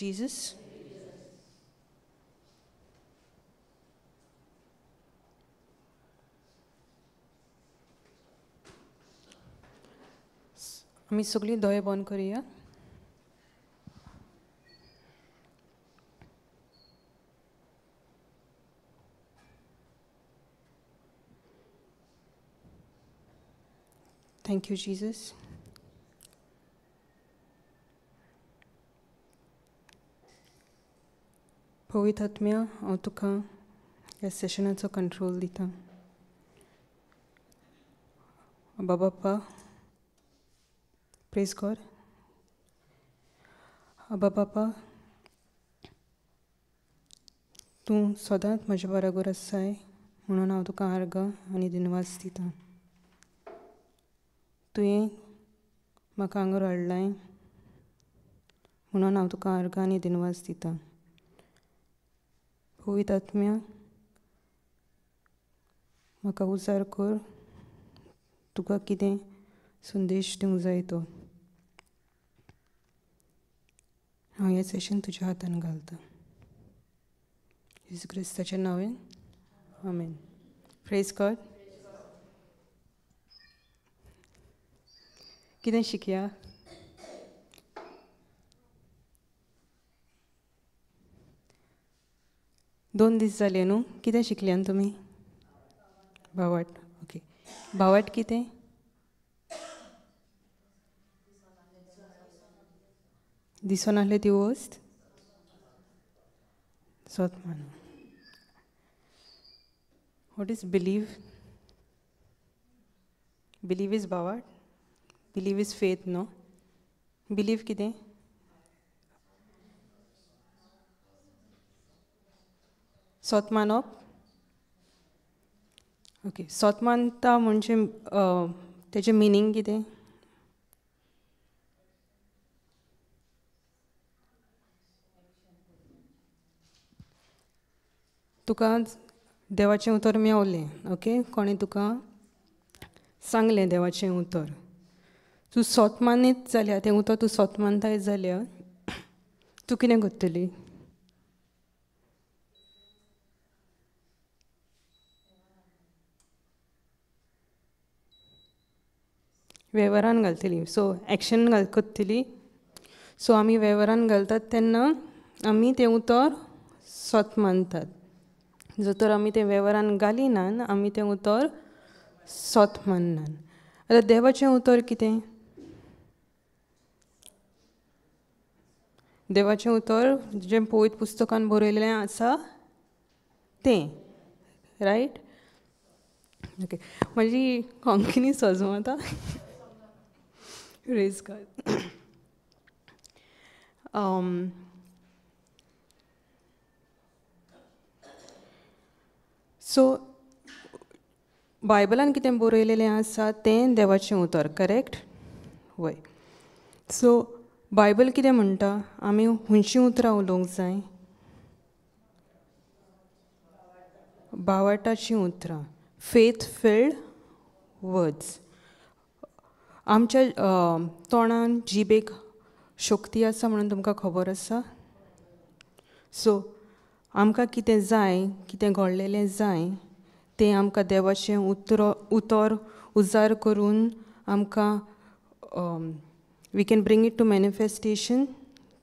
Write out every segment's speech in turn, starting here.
Jesus. आमी सगळीं दोळे बंद करुया. Thank you, Jesus. पवित्र आत्म्या, हांव तुका ह्या सेशनाचो कंट्रोल दिता. बाबा, प्रेज गॉड. बाबा, तूं सदांच म्हज्या बरोबर आसाय म्हणून हांव तुका आर्ग आनी दिनवास दिता. तुवें म्हाका हांगा हाडलाय म्हणून हांव तुका आर्ग आनी दिनवास दिता. पवित्र आत्म्या, म्हाका उजार कर तुका कितें संदेश दिवंक जाय तो. हांव हें सेशन तुज्या हातान घालता. येशू क्रिस्ताच्या नांवान आमेन. Praise God. कितें शिकया? दोन दीस जाले न्हू. कितें शिकल्यान तुमी? भावाट. ओके. भावाट कितें? दिसून आहले ती वस्त सोतमान. What is believe? Believe is भावाट. Believe is faith no. Believe कितें? सोत मानप. ओके. सोत मानता म्हणजे तेजें मिनींग कितें? तुका देवाचें उतर मेवलें. ओके. कोणें तुका सांगलें देवाचें उतर. तूं सोत मानीत जाल्यार तें उतर तूं सोत मानताय जाल्यार तूं कितें करतली? वेव्हारान घालतली. सो एक्शन करतली. सो आमी वेव्हारान घालतात तेन्ना आमी तें उतर सोत मानतात. जर तर आमी तें वेव्हारान घालिनान आमी तें उतर सोत माननान. आतां देवाचें उतर कितें? देवाचें उतर जें पवित्र पुस्तकान बरयलेलें आसा तें. रायट? ओके. म्हाजी कोंकणी सजमता. Praise God. सो बायबलान कितें बरयलेलें आसा तें देवाचें उतर. करेक्ट? वय. सो बायबल कितें म्हणटा? आमी हुंयचीं उतरां उलोवंक जाय? भावाटाचीं उतरां. Faith filled words. आमच्या तोंडान जिबेक शक्ती आसा म्हणून तुमकां खबर आसा. सो आमकां कितें जाय, कितें घडलेलें जाय तें आमकां देवाचें उतर उजार करून आमकां we can bring it to manifestation.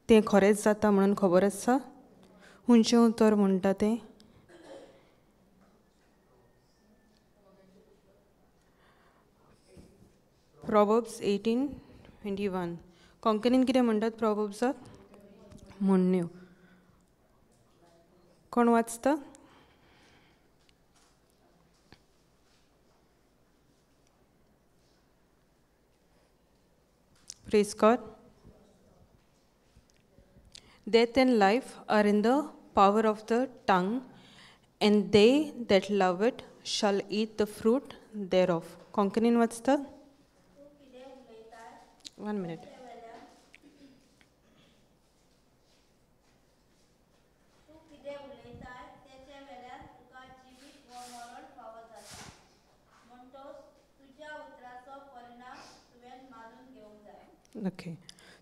तें खरेंच जाता म्हणून खबर आसा. खंयचें उतर म्हणटा तें प्रॉवर्ब्स 18:21. कोंकणीन कितें म्हणटात प्रॉवर्ब्साक? म्हणण्यो. कोण वाचता? Praise God. Death and life are in the power of the tongue, and they that love it shall eat the fruit thereof. कोंकणीन वाचता? 1 minute. ओके.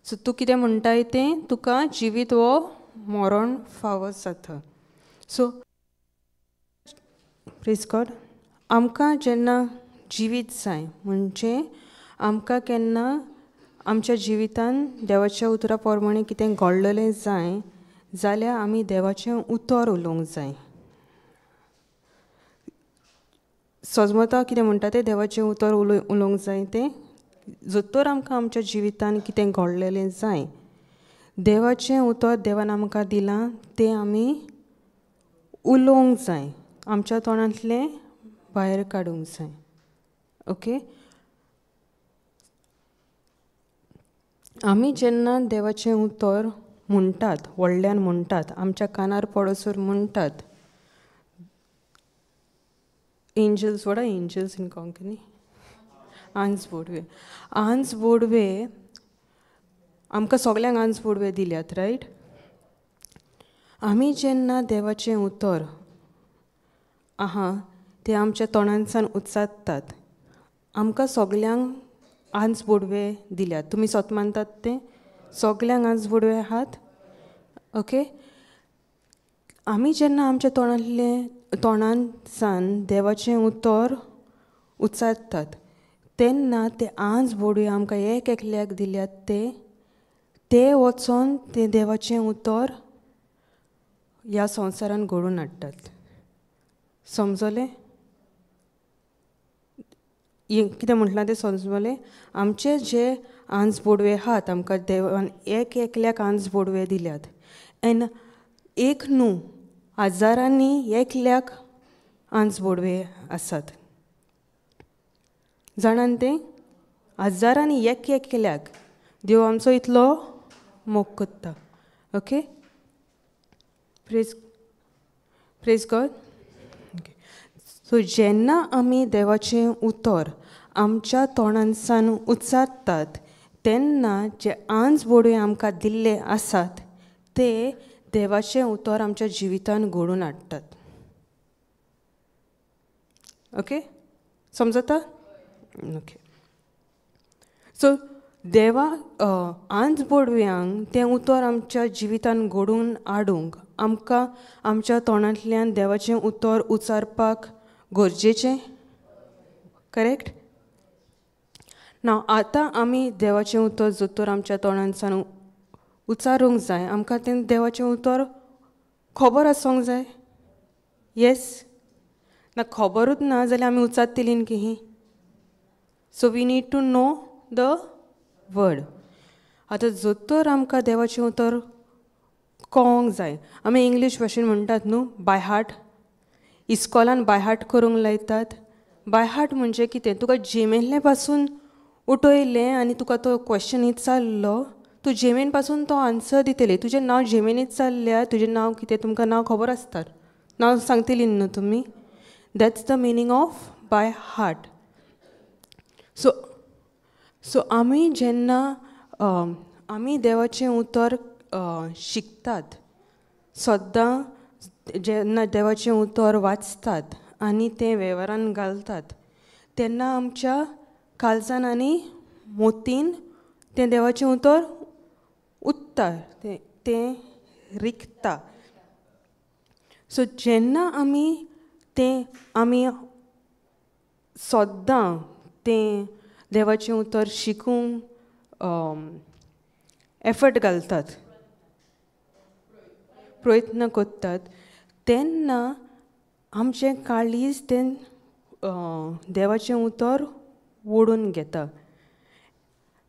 सो तूं कितें म्हणटाय तें तुका जिवीत वो मरण फावो जाता. सो प्रेज गॉड. आमकां जेन्ना जिवीत जाय म्हणजे आमकां केन्ना आमच्या जिवितान देवाच्या उतरा प्रमाणे कितें घडलेलें जाय जाल्यार आमी देवाचें उतर उलोवंक जाय. सजमता कितें म्हणटा तें देवाचें उतर उलोवंक जाय तें जर आमकां आमच्या जिवितान कितें घडलेलें जाय देवाचें उतर देवान आमकां दिलां तें आमी उलोवंक जाय. आमच्या तोंडांतलें भायर काडूंक जाय. ओके. आमी जेन्ना देवाचें उतर म्हणटात, व्हडल्यान म्हणटात, आमच्या कानार पडसर म्हणटात. एंजल्स, वॉट आर एंजल्स इन कोंकणी? आंज बोडवे. आंज बोडवे आमकां सगल्यांक आंज बोडवे दिल्यात, रायट? आमी जेन्ना देवाचें उतर आहा तें आमच्या तोंडांतल्यान उच्चारतात. आमकां सगल्यांक आंज बोडवे दिल्यात. तुमी स्वत मानतात तें? सगल्यांक आंज बोडवे आहात? ओके. आमी जेन्ना आमच्या तोंडांतल्यान देवाचें उतर उच्चारतात तेन्ना ते आंज बोडवे आमकां एक एकल्याक दिल्यात ते वचोन तें देवाचें उतर ह्या संवसारान घडोवन हाडटात. समजलें? कितें म्हटलां तें समजलें? आमचे जे आंज बोडवे आहात आमकां देवान एक एकल्याक आंज बोडवे दिल्यात. एन एक न्हू हजारांनी एकल्याक आंज बोडवे आसात. जाणान तें? हजारांनी एक एकल्याक देव आमचो इतलो मोग करता. ओके. Praise God. सो जेन्ना आमी देवाचें उतर आमच्या तोंडांतल्यान उच्चारतात तेन्ना जे आंज बोडवे आमकां दिल्ले आसात ते देवाचें उतर आमच्या जिवितान घडोवन हाडटात. ओके. समजता? ओके. सो देवा आंज बोडव्यांक तें उतर आमच्या जिवितान घडोवन हाडूंक आमकां आमच्या तोंडांतल्यान देवाचें उतर उच्चारपाक गरजेचें. करेक्ट? नाव आतां आमी देवाचें उतर जर आमच्या तोंडांतल्यान उच्चारूंक जाय आमकां तें देवाचें उतर खबर आसूंक जाय. येस ना? खबरूच ना जाल्यार आमी उच्चारतलीं कितें? So we need to know the word. आतां जर आमकां देवाचें उतर कळोंक जाय आमी इंग्लीश भाशेन म्हणटात न्हू बाय हार्ट. इस्कॉलान बाय हार्ट करूंक लायतात. बाय हार्ट म्हणजे कितें? तुका जेमेल्ले पासून उठयलें आनी तुका तो क्वेश्चन विचारलो तूं जेमेन पासून तो आन्सर दितली. तुजें नांव जेमेन विचारल्यार तुजें नांव कितें तुमकां नांव खबर आसता. नांव सांगतलीं न्हू तुमी? That's the meaning of by heart. So आमी जेन्ना आमी देवाचें उतर शिकतात सद्दां जेन्ना देवाचें उतर वाचतात आनी तें वेव्हारान घालतात तेन्ना आमच्या काळजान आनी मोतीन तें देवाचें उतर उत्तर तें रिकता. सो जेन्ना आमी सद्दां तें देवाचें उतर शिकूंक एफर्ट घालतात, प्रयत्न करतात, तेन्ना आमचें काळीज तें देवाचें उतर ओडून घेता.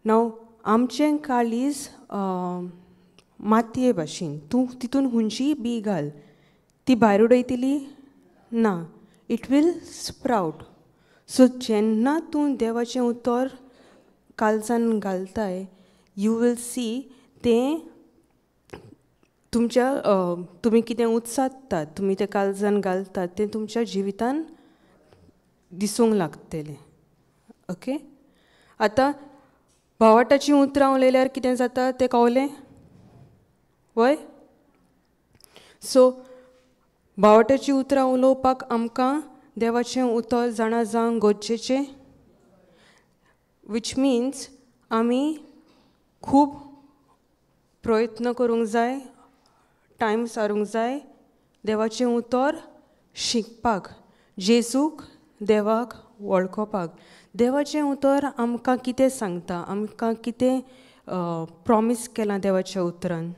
नाव आमचें काळीज मातये भाशेन, तूं तितून हुंयची बी घाल, ती भायर उडयतली ना, इट वील स्प्रावट. सो जेन्ना तूं देवाचें उतर काळजान घालताय, यू वील सी तें तुमी कितें उचात्तात, तुमी तें काळजान घालतात तें तुमच्या जिवितान दिसूंक लागतलें. ओके, आतां भावार्थाचीं उतरां उलयल्यार कितें जाता तें कळ्ळें वय. सो भावार्थाचीं उतरां उलोवपाक आमकां देवाचें उतर जाणा जावंक गरजेचें, वीच मिन्स आमी खूब प्रयत्न करूंक जाय, टायम सारूंक जाय देवाचें उतर शिकपाक, जेजूक देवाक वळखोवपाक. देवाचें उतर आमकां कितें सांगता, आमकां कितें प्रॉमीस केलां देवाच्या उतरान.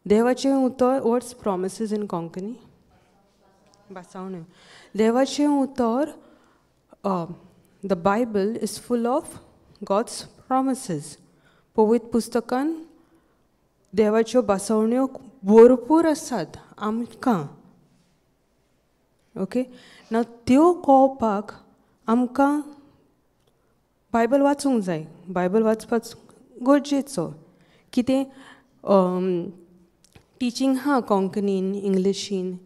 देवाचें उतर, वॉट्स प्रॉमिसीस इन कोंकणी? बासावण्यो. देवाचें उतर, the Bible is full of God's promises. पवित्र पुस्तकान देवाच्यो बासावण्यो भरपूर आसात आमकां. ओके, ना त्यो कळपाक आमकां बायबल वाचूंक जाय, बायबल वाचपाक गरजेचो. कितें टिचींग आहा कोंकणीन, इंग्लिशीन,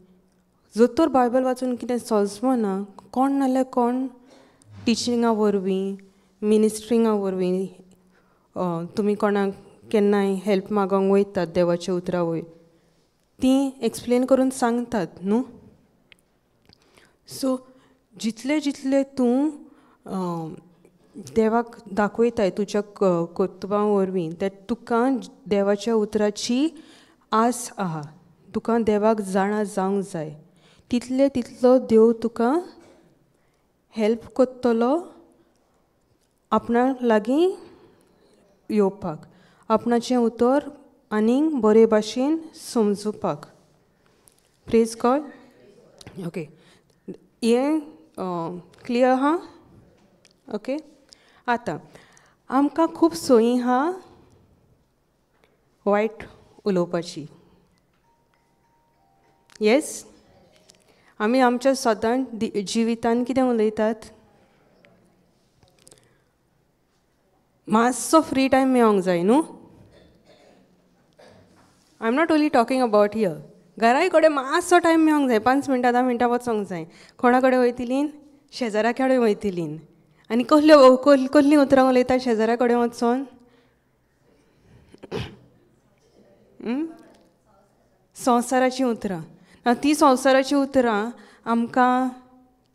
जर तर बायबल वाचून कितें समजना ना, कोण नाल्यार कोण टिचिंगा वरवीं, मिनिस्ट्रिंगा वरवीं, तुमी कोणाक केन्नाय हेल्प मागोंक वयतात देवाच्या उतरा वयर, तीं एक्सप्लेन करून सांगतात न्हू. सो जितले तूं देवाक दाखयताय तुज्या कर्तुबां वरवीं, ते तुका देवाच्या उतराची आस आहा, तुका देवाक जाणा जावंक जाय. तितलो देव तुका हेल्प करतलो आपणा लागीं येवपाक, आपणाचें उतर आनीक बरे भाशेन समजुपाक. Praise God. ओके, हें क्लियर आहा? ओके, आतां आमकां खूब संवय आहा वायट उलोवपाची. येस, आमी आमच्या सदां जिवितान कितें उलयतात, मातसो फ्री टायम मेळोंक जाय न्हू. I am not only talking about here, घराय कडेन मातसो टायम मेळोंक जाय, 5 मिनटां 10 मिनटां वचोंक जाय. कोणा कडेन वयतलीं, शेजाऱ्या कडेन वयतलीं, आनी कसलीं उतरां उलयता शेजाऱ्या कडेन वचोन, संवसाराचीं उतरां. तीं संवसाराचीं उतरां आमकां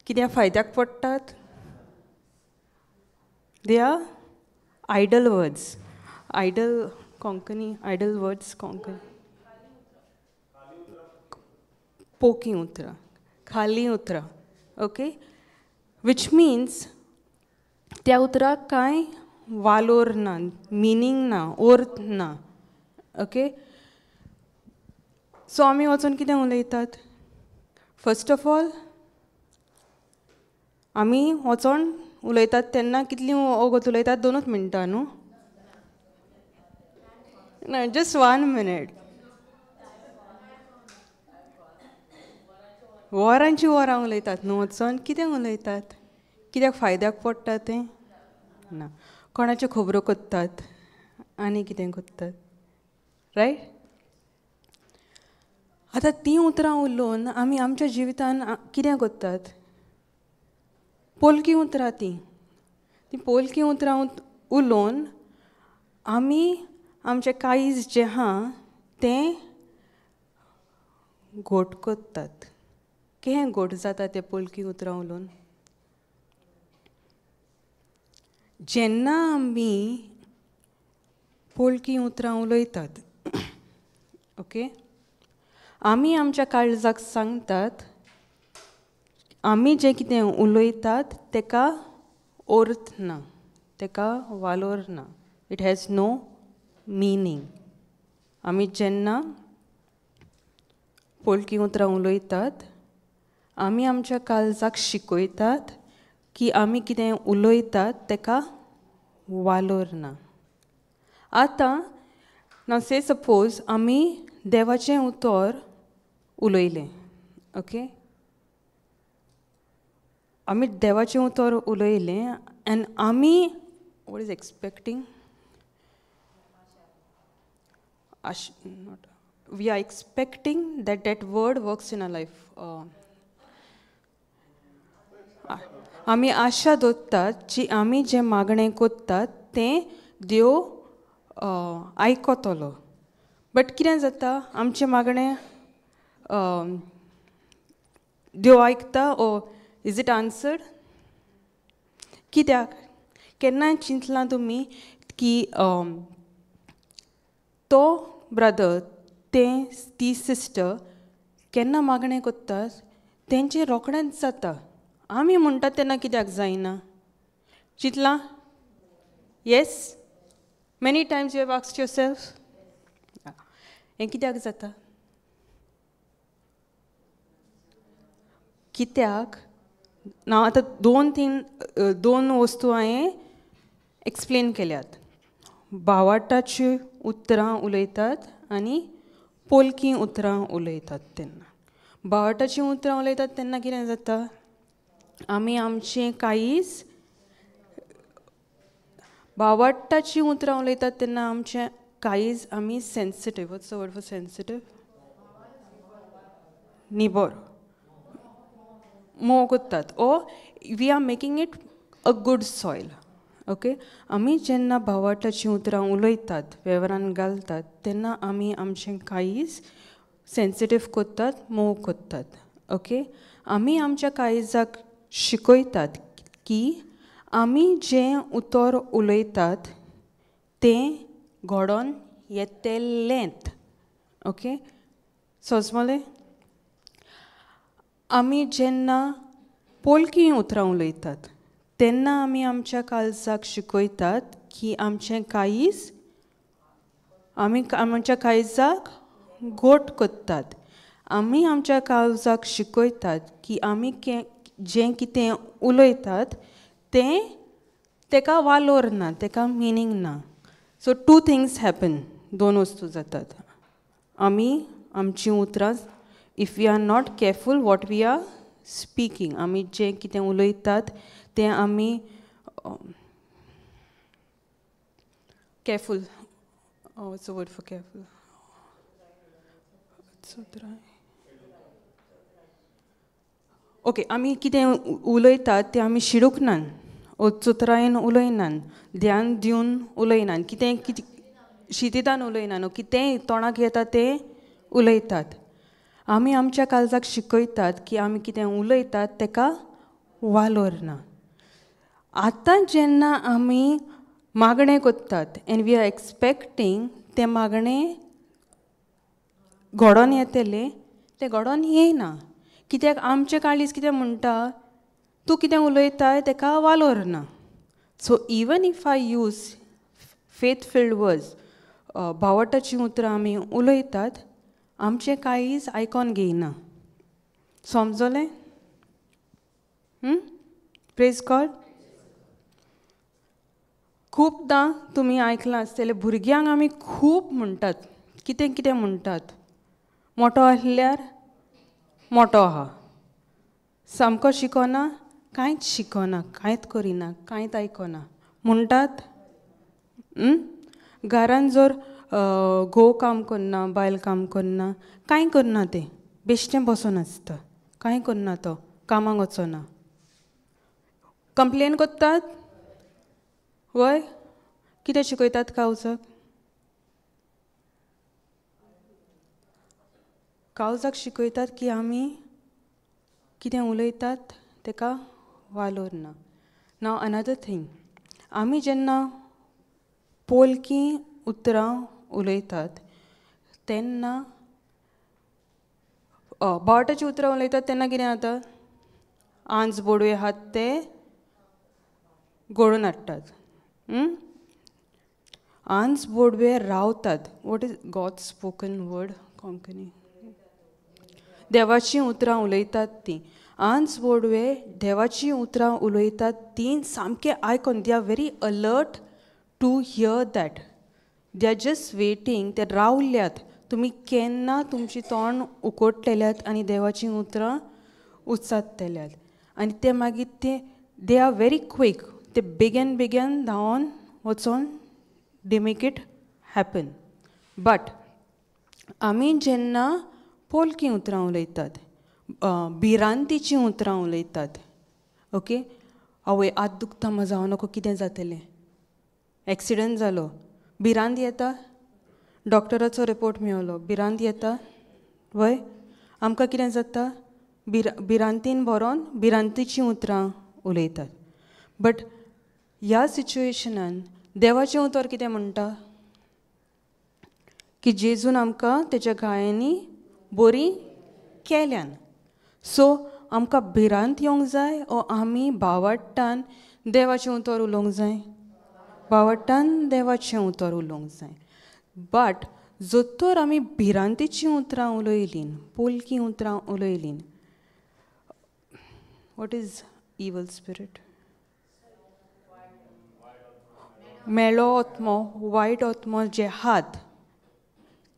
कित्या फायद्याक पडटात? They are idle words. Idle Konkani, idle words Konkani, पोकी उतरां, खाली उतरां. ओके, वीच मिन्स त्या उतराक कांय वालोर ना, मिनींग ना, अर्थ ना. ओके, सो आमी वचून कितें उलयतात? फर्स्ट ऑफ ऑल आमी वचोन उलयतात तेन्ना कितलीं वगत उलयतात? 2च मिनटां न्हू. ना, जस्ट 1 मिनट. वरांचीं वरां उलयतात न्हू वचोन. कितें उलयतात? कित्याक फायद्याक पडटा तें ना, कोणाच्यो खबरो करतात आनी कितें करतात, रायट. आतां तीं उतरां उलोवन आमी आमच्या जिवितान कितें करतात? पोलकी उतरां तीं पोलकी उतरां उलोवन आमी आमचें काळीज जें आहा तें घोट करतात. केहें घोट जाता तें पोलकी उतरां उलोवन? जेन्ना आमी पोलकी उतरां उलयतात. ओके, आमी आमच्या काळजाक सांगतात आमी जें कितें उलयतात तेका अर्थ ना, तेका वालोर ना, इट हॅज नो मिनींग. आमी जेन्ना पोलकी उतरां उलयतात आमी आमच्या काळजाक शिकयतात की आमी कितें उलयतात तेका वालोर ना. आतां नाव से सपोज आमी देवाचें उतर उलयलें. ओके, आमी देवाचें उतर उलयलें एन्ड आमी what is expecting we are expecting that word works in a life. आमी आशा दवरतात जी आमी जें मागणें कोत्तात तें देव आयकतलो. बट कितें जाता आमचें मागणें देव आयकता ओ इज इट आन्सर्ड? कित्याक केन्नाय चिंतलां तुमी की तो ब्रदर ती सिस्टर केन्ना मागणें कोत्तात तेंचें रोखडेंच जाता, आमी म्हणटा तेन्ना कित्याक जायना? चिंतलां? Yes, many times you have asked yourself हें कित्याक जाता? कित्याक ना आतां दोन वस्तू हांवें एक्सप्लेन केल्यात. भावार्थाचीं उतरां उलयतात आनी पोलकी उतरां उलयतात तेन्ना. भावार्थाचीं उतरां उलयतात तेन्ना कितें जाता आमी आमचें कांयच भावार्थाचीं उतरां उलयतात तेन्ना आमचें कांयच आमी sensitive, what's the word for sensitive? निबोर मोव कोत्तात ओ we are making it a good soil. Okay, आमी जेन्ना भावार्थाचीं उतरां उलयतात, वेव्हारान घालतात तेन्ना आमी आमचें काळीज सेन्सिटीव कोत्तात, मोव कोत्तात. ओके, आमी आमच्या काळजाक शिकयतात की आमी जें उतर उलयतात तें घडोवन येतलेंत. ओके, समजलें? आमी जेन्ना पोलकी उतरां उलयतात तेन्ना आमी आमच्या काळजाक शिकयतात की आमचें काळीज आमी आमच्या काळजाक गोट कोत्तात. आमी आमच्या काळजाक शिकयतात की आमी जें कितें उलयतात तें तेका वालोर ना, तेका मिनींग ना. सो टू थिंग्स हॅपन, दोन वस्तू जातात. आमी आमचीं उतरां if we are not careful what we are speaking, आमी जें कितें उलयतात तें आमी careful, what's the word for careful? Okay, आमी कितें उलयतात तें आमी शिडूकनान, चुत्रायेन उलयनान, ध्यान दिवन उलयनान, कितें शितितान उलयनान, कितेंय तोंडाक येता तें उलयतात. आमी आमच्या काळजाक शिकयतात की आमी कितें उलयतात तेका वालोर ना. आतां जेन्ना आमी मागणें कोत्तात एन्ड वी आर एक्सपेक्टींग तें मागणें घडोवन येतलें, तें घडोवन येयना. कित्याक आमचें काळीज कितें म्हणटा तूं कितें उलयताय तेका वालोर ना. So even if I use faith filled words, भावार्थाचीं उतरां आमी उलयतात आमचें काळीज आयकोन घेयना. समजलें? Praise God. खुबदां तुमी आयकलां आसतलें भुरग्यांक आमी खूब म्हणटात, कितें कितें म्हणटात. मोठो आसल्यार मोठो आहा, सामको शिकोना, कांयच शिकोना, कांयच करिना, कांयच आयकोना म्हणटात. घरान जर घोव काम करना, बायल काम करना, कांय करना, तें बेश्टें बसून आसता, कांय करना, तो कामाक वचना, कंप्लेन कोत्तात. वय कितें शिकयतात काळजाक? काळजाक शिकयतात की आमी कितें उलयतात तेका वालोर ना. नाव अनदर थिंग, आमी जेन्ना पोलकी उतरां उलयतात तेन्ना बावटाची उतरां उलयतात तेन्ना कितें जाता आंज बोडवे आहात ते घोळून हाडटात. आंज बोडवे रावतात. What is God spoken word Konkani? देवाची उतरां उलयतात तीं. आंज बोडवे देवाची उतरां उलयतात तीं सामकें आयकोन they are very alert to hear that. They are just waiting. ते रावल्यात तुमी केन्ना तुमची तोंड उकोडटल्यात आनी देवाची उतरां उचात्तल्यात. आनी ते मागीर ते दे आर व्हेरी क्वीक. ते बेगीन बेगीन धांवन वचोन they make it happen. But आमी जेन्ना पोलकी उतरां उलयतात, भिरांतीची उतरां उलयतात, ओके, आवय आत दुखता म्हजो, हांव नकळो कितें जातलें, एक्सिडंट जालो, भिरांत येता, डॉक्टराचो रिपोर्ट मेळलो, भिरांत येता, वय आमकां कितें जाता, भिरांतीन भरोन भिरांतीची उतरां उलयतात. बट ह्या सिच्युएशनान देवाचें उतर कितें म्हणटा की जेजून आमकां तेच्या गायांनी बरी केल्यान. सो आमकां भिरांत येवंक जाय ओ आमी भावार्थान देवाचें उतर उलोवंक जाय? भावार्थान देवाचें उतर उलोवंक जाय. बट जोतोर आमी भिरांतीचीं उतरां उलयलीं, पोलकी उतरां उलयलीं, वॉट इज इवल स्पिरीट? मेलो आत्मो, वायट आत्मो जे आहात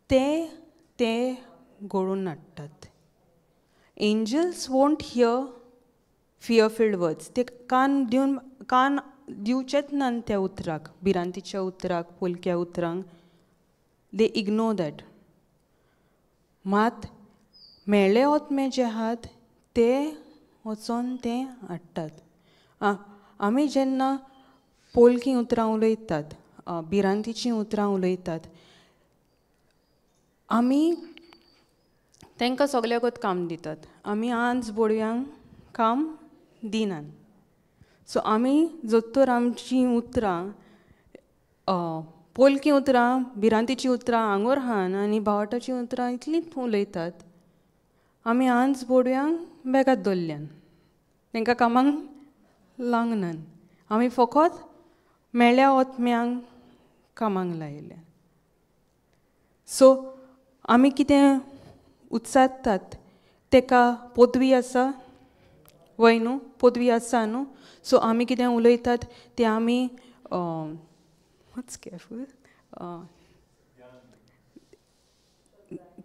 ते घोळून हाडटात. Angels won't hear fear filled words. ते कान दिवचेच ना त्या उतराक, भिरांतीच्या उतराक, पोलक्या उतरांक. दे इग्नोर दॅट. मात मेळ्ळे आत्मे जे आहात ते वचोन ते हाडटात. आमी जेन्ना पोलकी उतरां उलयतात, भिरांतीचीं उतरां उलयतात, आमी तांकां सगल्याकूच काम दितात. आमी आंज बोडव्यांक काम दिनात. सो आमी जोतोर आमचीं उतरां, पोलकी उतरां, भिरांतीचीं उतरां आंगोर हान आनी भावार्थाचीं उतरां इतलींच उलयतात, आमी आंज बोडव्यांक बेगात दवरल्यान, तांकां कामांक लावंक ना. आमी फकत मेळ्ळ्या आत्म्यांक कामांक लायल्या. सो आमी कितें उचात्तात ताका पदवी आसा, वय न्हू, पदवी आसा न्हू. सो आमी कितें उलयतात तें आमी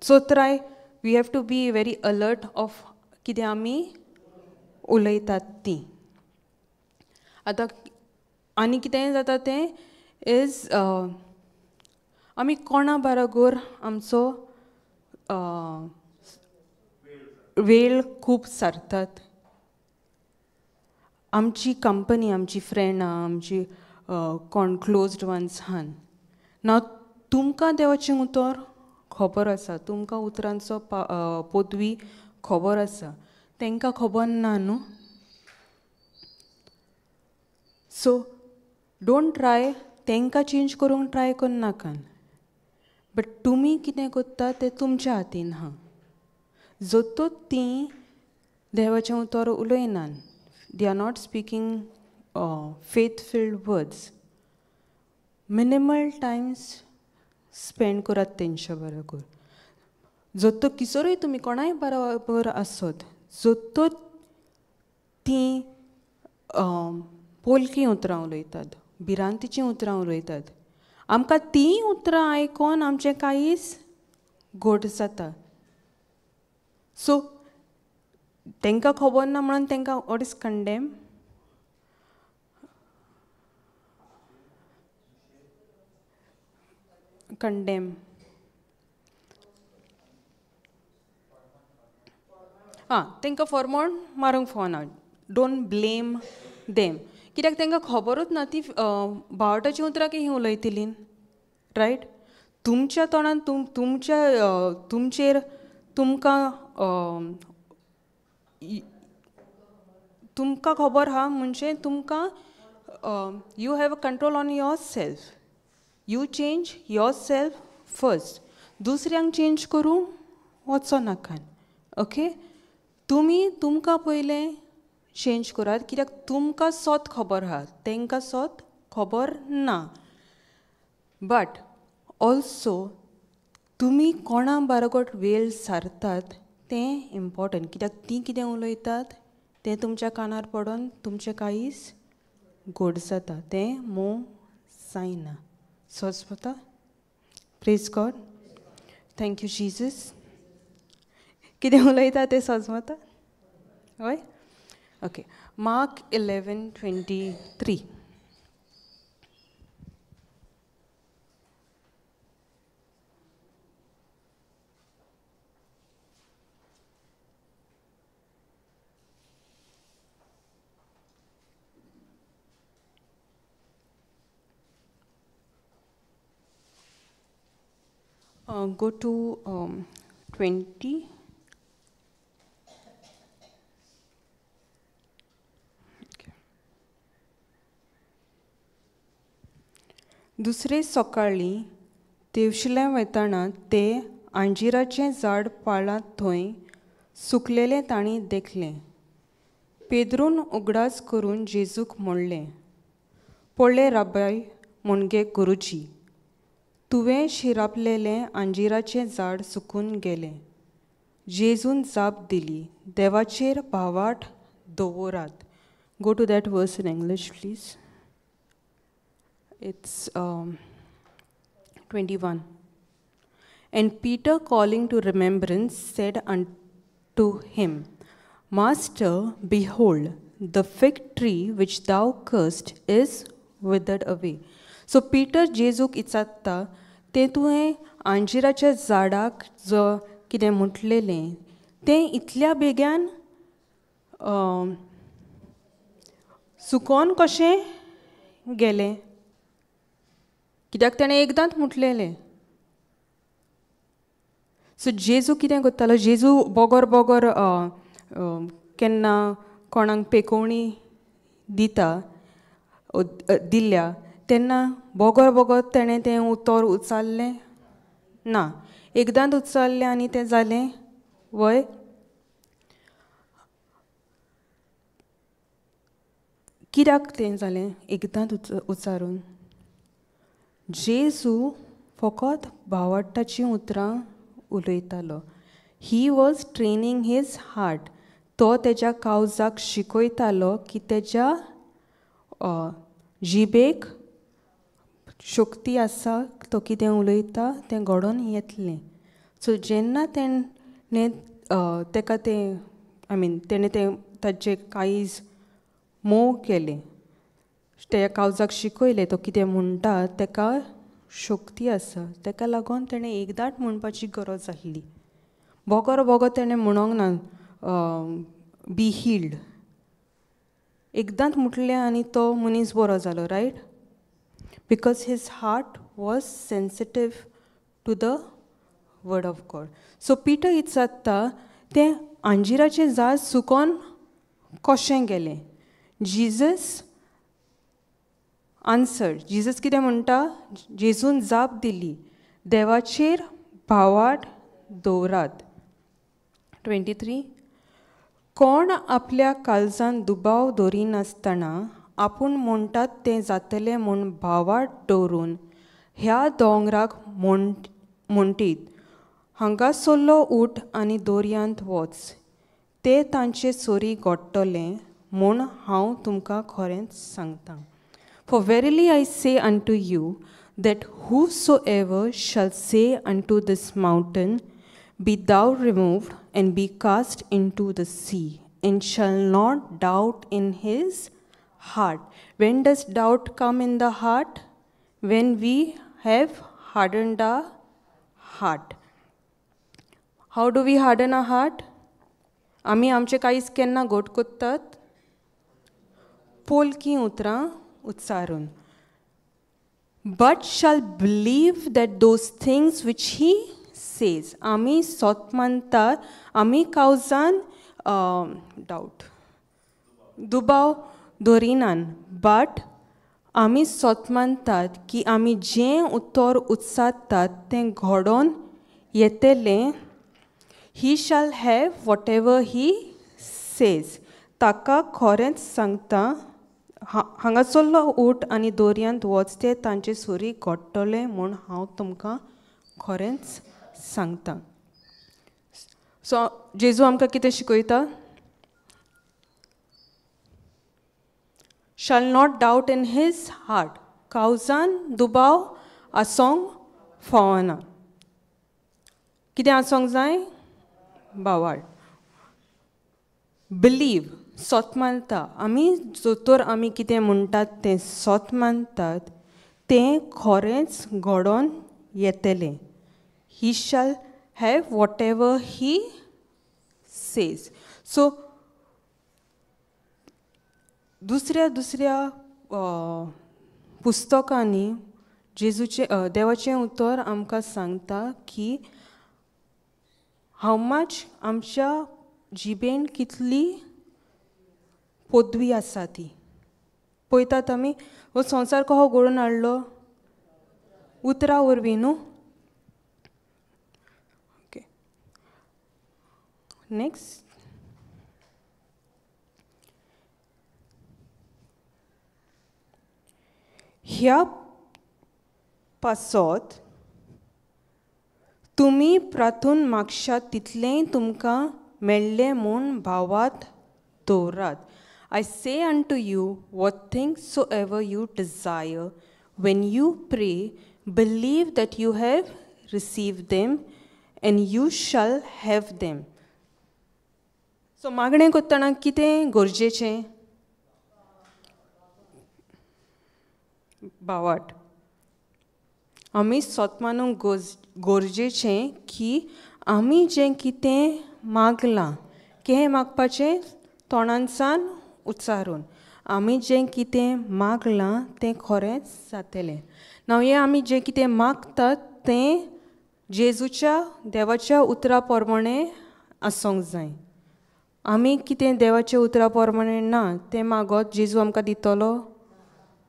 so try we have to be very alert of कितें आमी उलयतात तीं. आतां आनी कितेंय जाता तें इज आमी कोणा बाराबोर आमचो वेळ खूब सारतात. आमची कंपनी, आमची फ्रेंडां, आमची कोण क्लोज्ड वन्स हान. नाव तुमकां देवाचें उतर खबर आसा, तुमकां उतरांचो पदवी खबर आसा, तांकां खबर ना न्हू. सो डोंट ट्राय तांकां चेंज करूंक ट्राय करनाकात. बट तुमी कितें करता तें तुमच्या हातीन आहा. जोतोर तीं देवाचें उतर उलयनात, they are not speaking faith filled words, minimal times spend करात तेंच्या बरोबर. जोतोर किसोरूय तुमी कोणाय बरोबर आसत, जोतोर तीं पोलकी उतरां उलयतात, भिरांतीचीं उतरां उलयतात, आमकां तीं उतरां आयकोन आमचें कांयच घोट जाता. सो तांकां खबर ना म्हणून तांकां वॉट इज कंडेम? कंडेम. तांकां फॉर्मोन मारूंक फावना. Don't blame them. कित्याक तांकां खबरूच ना ती भावार्थाचीं उतरां हीं उलयतलीं, रायट? तुमच्या तोंडान तुमचेर तुमकां खबर आहा म्हणजे तुमकां you have a control on your self. You change your self first. दुसऱ्यांक चेंज करूंक वचो नाकान. ओके, तुमी तुमकां पयलें चेंज करात, कित्याक तुमकां स्वत खबर आहा, तांकां स्वत खबर ना. बट ऑल्सो तुमी कोणा बाराबोर वेळ सारतात तें इम्पॉर्टंट, कित्याक तीं कितें उलयतात तें तुमच्या कानार पडोन तुमचें कांयच घोट जाता, तें मोव जायना. सोजता. Praise God. Thank you Jesus. कितें उलयता तें सोजमता. हय. Okay, Mark 11:23. Go to 20. Okay. दुसरे सकाळी तेवशिल्या वयताना ते अंजिराचें झाड पाळात थंय सुकलेलें तांणी देखलें. पेद्रून उगडास करून जेजूक म्हणलें, पळय राबाय, म्हणगे गुरुजी, तुवें शिरापलेलें अंजिराचें झाड सुकून गेलें. जेजून जाप दिली, देवाचेर भावार्थ दवरात. Go to that verse in English please. It's 21. And Peter, calling to remembrance, said unto him, Master, behold, the fig tree which thou cursed is withered away. So Peter Jezuk इचात्ता, तें तुवें अंजिराच्या झाडाक जो कितें म्हटलेलें तें इतल्या बेग्यान सुकोन कशें गेलें, कित्याक ताणें एकदांच म्हटलेलें. सो जेजू कितें करतालो, जेजू बोगोर बोगोर केन्ना कोणाक पेकोवणी दिल्या तेन्ना बोगोर बोगोर ताणें तें उतर उचाल्लें ना. एकदांच उचाल्लें आनी तें जालें वय. कित्याक तें जालें एकदांच उचारून? जेजू फकत भावार्थाचीं उतरां उलयतालो. He was training his heart. तो तेज्या कावजाक शिकयतालो की तेज्या जिबेक शक्ती आसा, तो कितें उलयता तें घडोवन येतलें. सो जेन्ना तेणें तेका तें तेणें तें ताजें काळीज मोव केलें, त्या कावजाक शिकयलें तो कितें म्हणटा तेका शक्ती आसा, तेका लागोन तेणें एकदांच म्हणपाची गरज आसली. बोगोर बोगोर तेणें म्हणोंक ना बी हील्ड. एकदांच म्हटलें आनी तो मनीस बरो जालो, right? Because his heart was sensitive to the word of God. So Peter इचात्ता, तें अंजिराचें झाड सुकोन कशें गेलें? Jesus answered. जिजस कितें म्हणटा? जेजून जाप दिली, देवाचेर भावार्थ दवरात. 23. कोण आपल्या काळजान दुबाव दवरिनासतना आपूण म्हणटात तें जातलें म्हूण भावार्थ दवरून ह्या दोंगराक म्हणटीत, हांगासल्लो उठ आनी दर्यांत वच, ते तांचे सोरी घोडटले म्हूण हांव तुमकां खरेंच सांगतां. For verily I say unto you, that whosoever shall say unto this mountain, Be thou removed, and be cast into the sea, and shall not doubt in his heart. When does doubt come in the heart? When we have hardened our heart. How do we harden our heart? आमी आमचे कांयच केन्ना घोट कोत्तात? पोलकी उतरां उच्चारून. But shall believe that those things which he says. आमी सोत मानतात, आमी कावजान डाऊट दुबाव दवरिनान, बट आमी सोत मानतात की आमी जें उतर उचात्तात तें घडोवन येतलें. He shall have whatever he says. ताका खरेंच सांगता, हांगासरलो ऊट आनी दोरयांत वच ते तांचे सुरी घडटले म्हूण हांव तुमकां खरेंच सांगता. सो जेजू आमकां कितें शिकयता? Shall not doubt in his heart. काळजान दुबाव आसोंक फावना. कितें आसोंक जाय? बावाळ. बिलीव, सोत मानता. आमी जोतोर आमी कितें म्हणटात तें सोत मानतात तें खरेंच घडोवन येतलें. He shall have whatever he says. So दुसऱ्या दुसऱ्या पुस्तकांनी जेजूचे देवाचें उतर आमकां सांगता की हाव मच आमच्या जिबेन कितली पदवी आसा ती. पळयतात आमी हो संवसार कहो घडोवन हाडलो? उतरां वरवीं न्हू. Okay, next. ह्या पासत तुमी प्रार्थून मागशात तितलेंय तुमकां मेळ्ळें म्हूण भावात दवरात. I say unto you, what things soever you desire, when you pray, believe that you have received them, and you shall have them. So मागणें करतना कितें गरजेचें? भावाट. आमी सोत मानूंक गरजेचें की आमी जें कितें मागलां कें मागपाचें तोंडांसान उच्चारून. आमी जें कितें मागलां तें खरेंच जातलें. नाव हें आमी जें कितें मागतात तें जेजूच्या देवाच्या उतरा प्रमाणें आसोंक जाय. आमी कितें देवाच्या उतरा प्रमाणें ना तें मागोत जेजू आमकां दितलो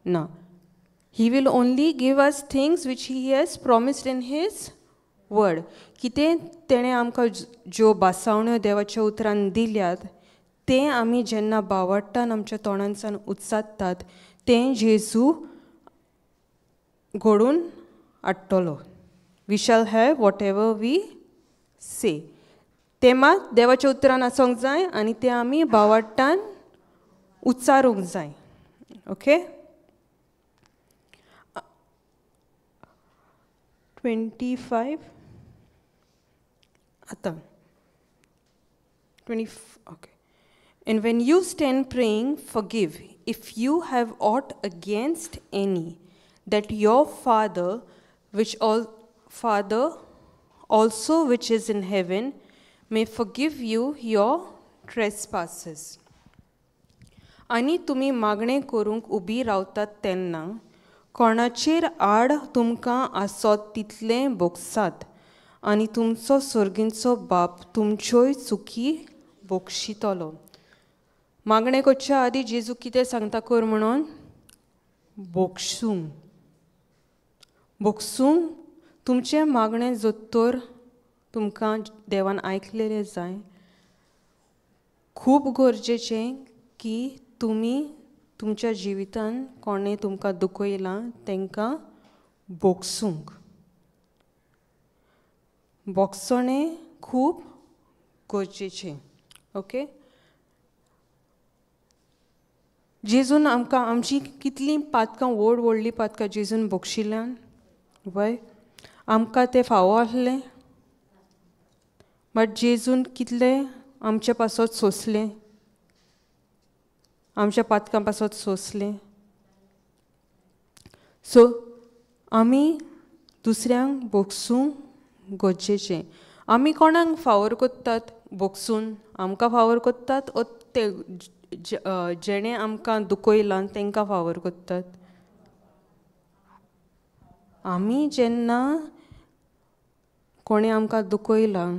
ना. He will only give us things which he has promised in his word. कितें तेणें आमकां ज्यो बासावण्यो देवाच्या उतरान दिल्यात तें आमी जेन्ना बावट्टान आमच्या तोंडांसान उच्चारतात तें जेजू घडून हाडटलो. We shall have whatever we say. तें मात देवाच्या उतरान आसोंक जाय आनी तें आमी बावट्टान उच्चारूंक जाय. ओके. 25 आतां 20. Okay. And when you stand praying, forgive if you have aught against any, that your Father also which is in heaven may forgive you your trespasses. आनी तुमी मागणें करूंक उबी रावतात तेन्ना कोणाचेर आड तुमकां आसत तितलें बोगसात आनी तुमचो स्वर्गींचो बाप तुमच्योय चुकी बोगशितलो. मागणें करच्या आदी जेजू कितें सांगता कर म्हणून? बोगसूंक. बोगसूंक तुमचें मागणें जोतोर तुमकां देवान आयकलेलें जाय. खूब गरजेचें की तुमी तुमच्या जिवितान कोणें तुमकां दुखयलां तांकां बोगसूंक. बोगसणें खूब गरजेचें. ओके. जेजून आमकां आमची कितलीं पातकां व्हडलीं पातकां जेजून बोगशिल्ल्यान वय आमकां तें फावो आसलें. बट जेजून कितलें आमचे पासत सोंसलें, आमच्या पातकां पासत सोंसलें. सो आमी दुसऱ्यांक बोगसूंक गरजेचें. आमी कोणाक फावोर कोत्तात बोगसून? आमकां फावोर कोत्तात ओ ते जेणें आमकां दुखयलां तांकां फावोर कोत्तात? आमी जेन्ना कोणें आमकां दुखयलां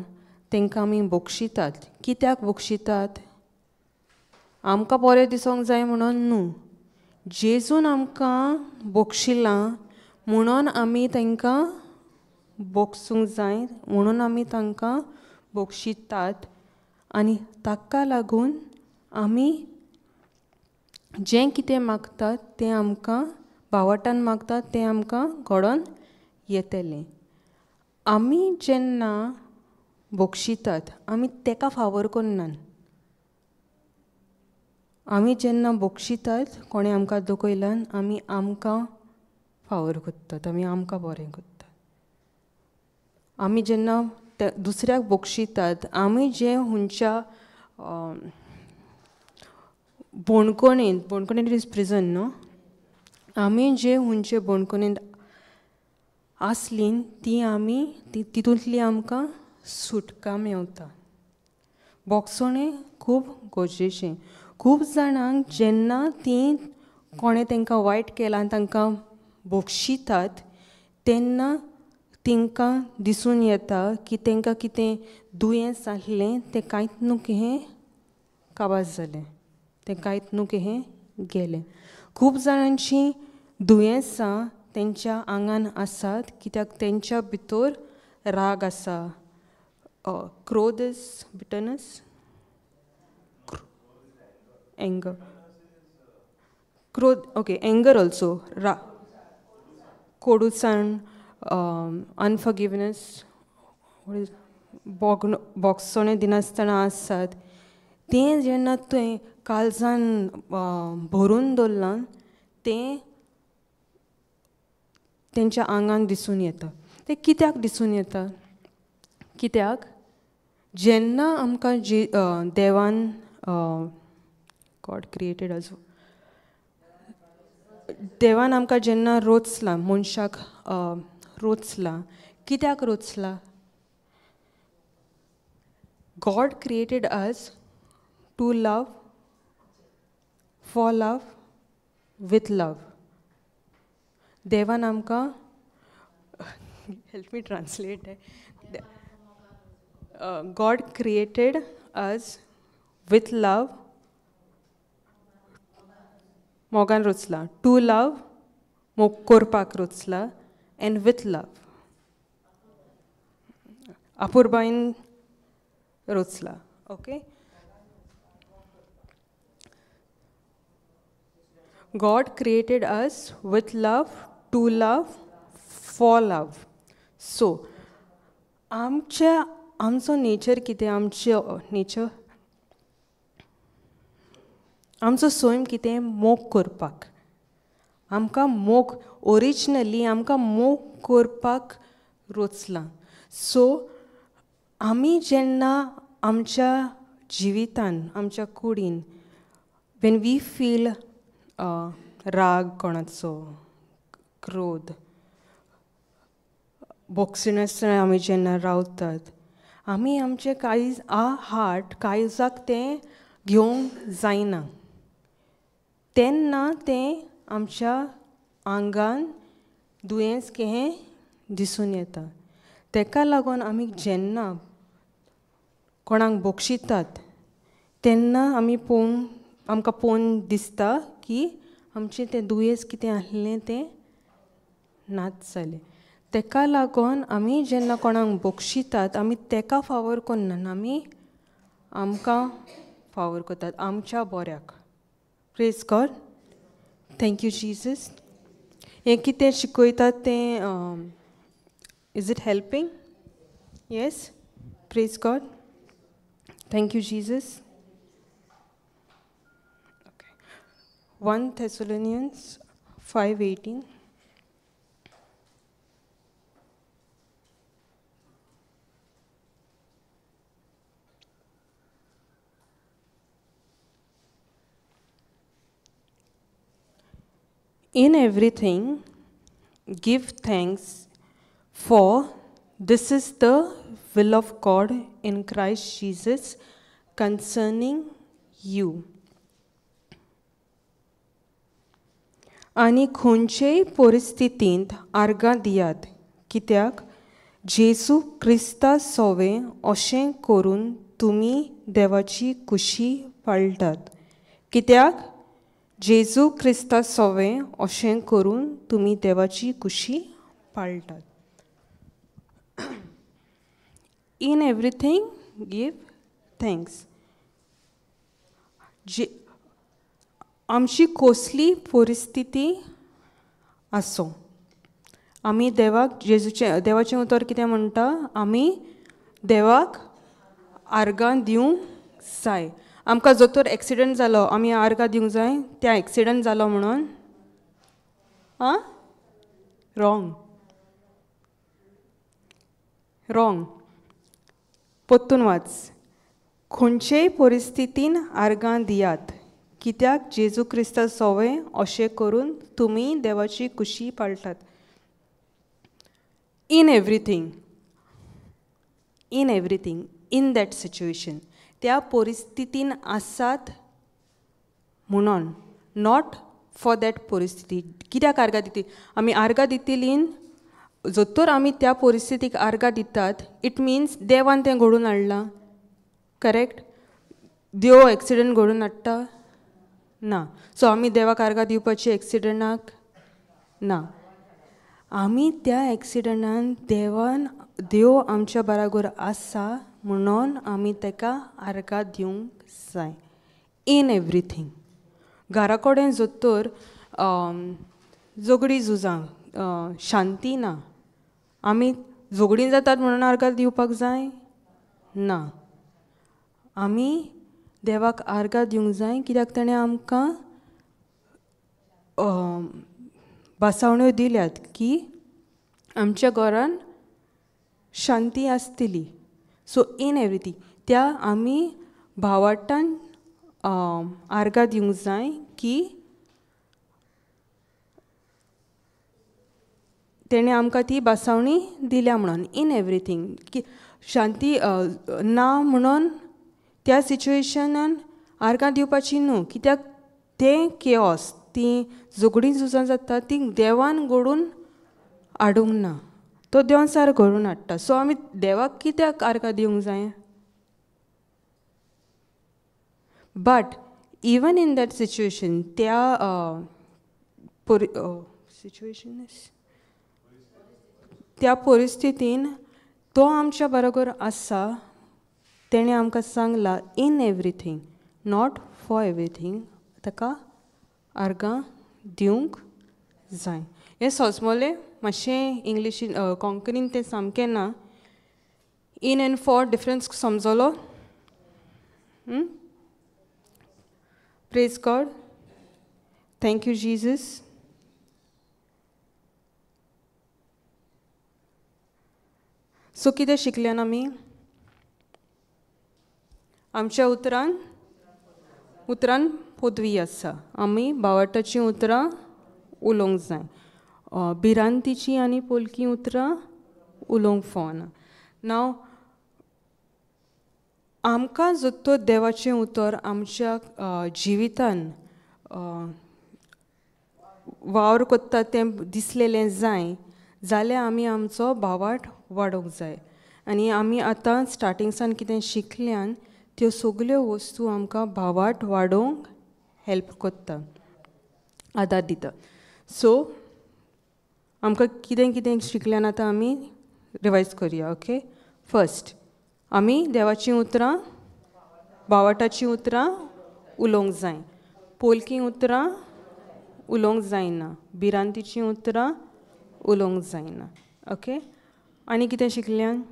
तांकां आमी बोगशितात. कित्याक बोगशितात? आमकां बरें दिसोंक जाय म्हणून न्हू. जेजून आमकां बोगशिलां म्हणून आमी तांकां बोगसूंक जाय, म्हणून आमी तांकां बोगशितात. आनी ताका लागून आमी जें कितें मागतात तें आमकां भावार्थान मागतात तें आमकां घडोवन येतलें. आमी जेन्ना बोगशितात आमी ताका फावोर करनात. आमी जेन्ना बोगशितात कोणें आमकां दुखयल्यान आमी आमकां फावोर करतात, आमी आमकां बरें करतात. आमी जेन्ना दुसऱ्याक बोगशितात आमी जें खंयच्या बोणकुणेंत इज प्रिजन न्हू, आमी जे खंयचे बोणकुणेंत आसलीं ती आमी तितूंतली आमकां सुटका मेवता. बोगसणें खूब गरजेचें. खूब जाणांक जेन्ना तीं कोणें तांकां वायट केलां आनी तांकां बोगशितात तेन्ना तांकां दिसून येता की तांकां कितें दुयेंस आसलें तें कांयच न्हू हें काबास जालें, तें कांयच न्हू हें गेलें. खूब जाणांचीं दुयेंसां तेंच्या आंगान आसात कित्याक तेंच्या भितर राग आसा. क्रोध इज बिटरनस, एंगर, क्रोध, ओके, एंगर ऑल्सो, कोडूसाण, अनफॉरगिवनेस, बोगसणें दिनासतना आसात तें जेन्ना तुवें काळजान भरून दवरलां तें तेंच्या आंगान दिसून येता. तें कित्याक दिसून येता? कित्याक जेन्ना आमकां देवान गॉड क्रिएटेड अस, देवान आमकां जेन्ना रोचलां, मनशाक रोचलां, कित्याक रोचलां? God created us to love, for love, with love. देवान आमकां help me translate. God created us with love, मोगान रोचला, to love, मोग करपाक रोचला, and with love, आपुरबायेन रोचला. Okay, God created us with love, to love, for love. So आमचो nature कितें? आमचो स्वयं कितें? मोग करपाक. आमकां मोग, ओरिजिनली आमकां मोग करपाक रोचलां. सो आमी जेन्ना आमच्या जिवितान, आमच्या कुडीन, वेन वी फील राग कोणाचो, क्रोध, बोगसणासतना आमी जेन्ना रावतात आमी आमचें काळीज काळजाक तें घेवंक जायना. तेन्ना तें आमच्या आंगान दुयेंस कहें दिसून येता. ताका लागून आमी जेन्ना कोणाक बोगशितात तेन्ना आमकां पळोवन दिसता की आमचें तें दुयेंस कितें आसलें तें नाच जालें. ताका लागून आमी जेन्ना कोणाक बोगशितात आमी ताका फावोर करनात, आमी आमकां फावोर करतात, आमच्या बऱ्याक. Praise God. Thank you Jesus. हें कितें शिकयतात तें is it helping? Yes. Praise God. Thank you, Jesus. Okay. 1 Thessalonians 5:18. In everything, give thanks, for this is the will of God in Christ Jesus concerning you. आनी खंयचेय परिस्थितींत आर्गां दियात, कित्याक जेजू क्रिस्ता सोवे अशें करून तुमी देवाची खुशी पाळटात. कित्याक जेजू क्रिस्ता सोवें अशें करून तुमी देवाची कुशी पाळटात. इन एवरीथींग गीव थँक्स. आमची कसली परिस्थिती आसूं, आमी देवाक देवाचें उतर कितें म्हणटा, आमी देवाक आर्गां दिवंक जाय. आमकां जो तर एक्सिडंट जालो आमी आर्गां दिवंक जाय त्या एक्सिडंट जालो म्हणून? रॉंग. रॉंग. परतून वाच. खंयचेय परिस्थितीन आर्गां दियात, कित्याक जेजू क्रिस्ता सोवें अशें करून तुमी देवाची कुशी पाळटात. इन एवरीथींग, इन दॅट सिच्युएशन, त्या परिस्थितीन आसात म्हणून, नॉट फॉर दॅट परिस्थिती. कित्याक आर्गां दितली? आमी आर्गां दितलीं जर आमी त्या परिस्थितीक आर्गां दितात, इट मिन्स देवान तें घडोवन हाडलां. करेक्ट? देव एक्सिडंट घडोवन हाडटा? ना. सो आमी देवाक आर्गां दिवपाची एक्सिडंटाक? ना. आमी त्या एक्सिडंटान देव आमच्या बराबर आसा म्हणून आमी ताका आर्गां दिवंक जाय. इन एवरीथींग. घरा कडेन जर झगडीं झुजां, शांती ना, आमी झगडीं जातात म्हणून आर्गां दिवपाक जाय? ना. आमी देवाक आर्गां दिवंक जाय कित्याक ताणें आमकां भासावण्यो दिल्यात की आमच्या घरान शांती आसतली. सो इन एवरीथींग त्या आमी भावार्थान आर्गां दिवंक जाय की तेणें आमकां ती भासावणी दिल्या म्हणून. इन एवरीथींग की शांती ना म्हणून त्या सिच्युएशनान आर्गां दिवपाची न्हू, कित्याक तें केओस, ती झगडीं झुजां जाता ती देवान घडोवन हाडूंक ना, तो देंवचार घडोवन हाडटा. सो आमी देवाक कित्याक आर्गां दिवंक जाय? But even in that situation, त्या परिस्थितीन तो आमच्या बरोबर आसा. तेणें आमकां सांगलां इन एवरीथींग, नॉट फॉर एवरीथींग, ताका आर्गां दिवंक जाय. हें सोजमोलें मातशें इंग्लिशीन कोंकणीन तें सामकें ना. इन एंड फॉर डिफरन्स समजलो? Praise God. Thank you Jesus. So कितें शिकल्यान आमी? आमच्या उतरान पदवी आसा. आमी भावार्थाचीं उतरां उलोवंक जाय. भिरांतीचीं आनी पोलकी उतरां उलोवंक फावना. नाव आमकां जर देवाचें उतर आमच्या जिवितान वावर कोत्ता तें दिसलेलें जाय जाल्यार आमी आमचो भावार्थ वाडोवंक जाय. आनी आमी आतां स्टार्टिंगसान कितें शिकल्यान त्यो सगल्यो वस्तू आमकां भावार्थ वाडोवंक हेल्प कोत्ता, आदार दिता. सो आमकां कितें कितें शिकल्यान आतां आमी रिवायज करया. ओके. फर्स्ट आमी देवाचीं उतरां, भावार्थाचीं उतरां उलोवंक जाय. पोलकीं उतरां उलोवंक जायना. भिरांतीचीं उतरां उलोवंक जायना. ओके. आनी कितें शिकल्यान?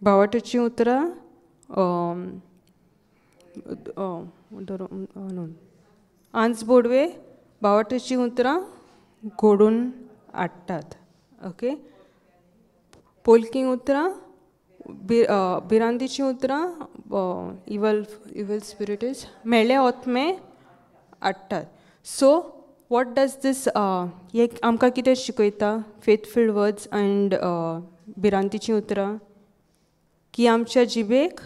भावार्थाचीं उतरां आंच बोडवे भावार्थाचीं उतरां घडोवन हाडटात. ओके. पोलकीं उतरां, भिरांतीचीं उतरां इवल स्पिरिट्स, मेळ्ळे ओतमे हाडटात. सो वॉट डज दीस एक आमकां कितें शिकयता? फेथफील्ड वर्ड्स एंड भिरांतीचीं उतरां की आमच्या जिबेक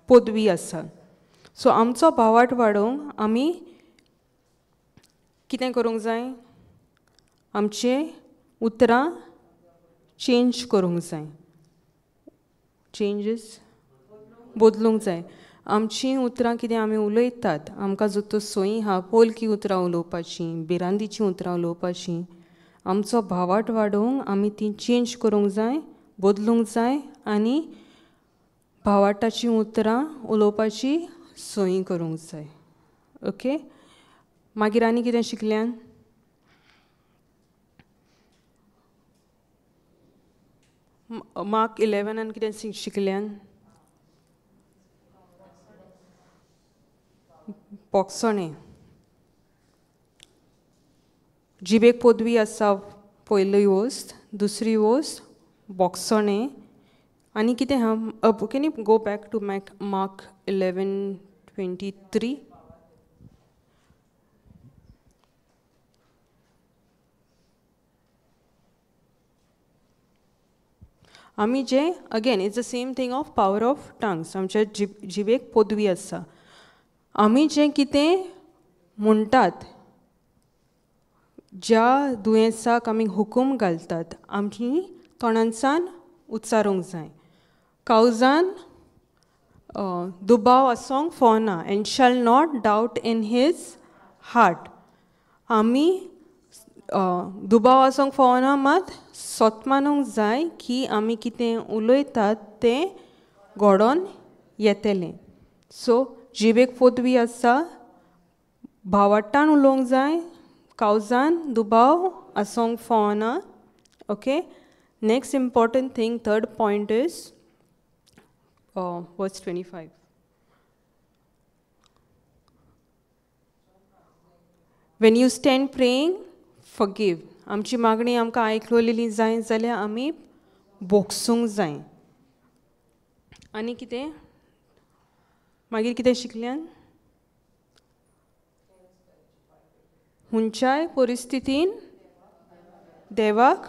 पदवी आसा. सो आमचो भावार्थ वाडोवंक आमी कितें करूंक जाय? आमचें उतरां चेंज करूंक जाय. चेंजीस बदलूंक जाय. आमचीं उतरां कितें आमी उलयतात आमकां जर सोयी आहा पोलकी उतरां उलोवपाचीं, बिरांदीचीं उतरां उलोवपाचीं, आमचो भावार्थ वाडोवंक आमी ती चेंज करूंक जाय, बदलूंक जाय आनी भावार्थाचीं उतरां उलोवपाची सोयी करूंक जाय. ओके. मागीर आनी कितें शिकल्यान? मार्क 11 कितें शिकल्यान? बोगसणें. जिबेक पदवी आसा पयली वोस्त, दुसरी वोस्त बोगसणें. आनी कितें आहा? Can you go back to Mark 11:23? आमी जे again it's the same thing of power of tongues. आमच्या जिबेक पदवी आसा. आमी जें कितें म्हणटात, ज्या दुयेंसाक आमी हुकूम घालतात, आमी तोंडांसान उच्चारूंक जाय. काळजान दुबाव आसूंक फावना. And shall not doubt in his heart. आमी दुबाव आसूंक फावना मात सोत जाय की आमी कितें उलयतात तें घडोवन येतलें. सो जिबेक पदवी आसा, भावार्थान उलोवंक जाय, काळजान दुबाव आसूंक फावना. Okay. Next important thing, third point is verse 25. When you stand praying, forgive. आमची मागणी आमकां आयकलोली जाय जाल्यार आमी बोगसूंक जाय. आनी कितें? मागीर कितें शिकल्यान? खंयच्याय परिस्थितीन देवाक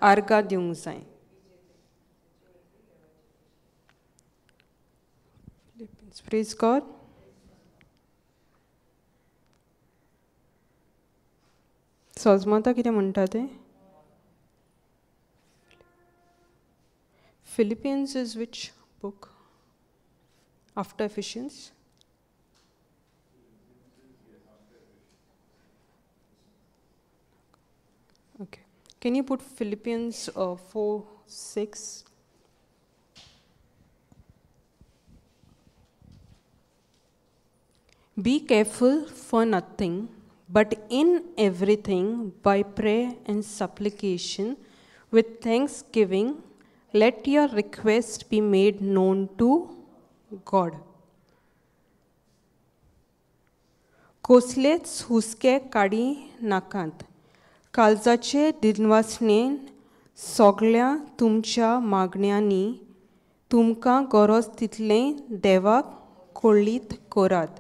आर्गां दिवंक जाय. Praise God. सोजमोता कितें म्हणटा तें? Philippians is which book? After Ephesians? Okay. Can you put Philippians 4:6? Be careful for nothing, but in everything, by prayer and supplication, with thanksgiving, let your request be made known to God. कसलेच हुस्के काडी नाकात. काळजाचे दिनवासनेन सगळ्या तुमच्या मागण्यांनी तुमकां गरज तितलें देवाक कळीत करात.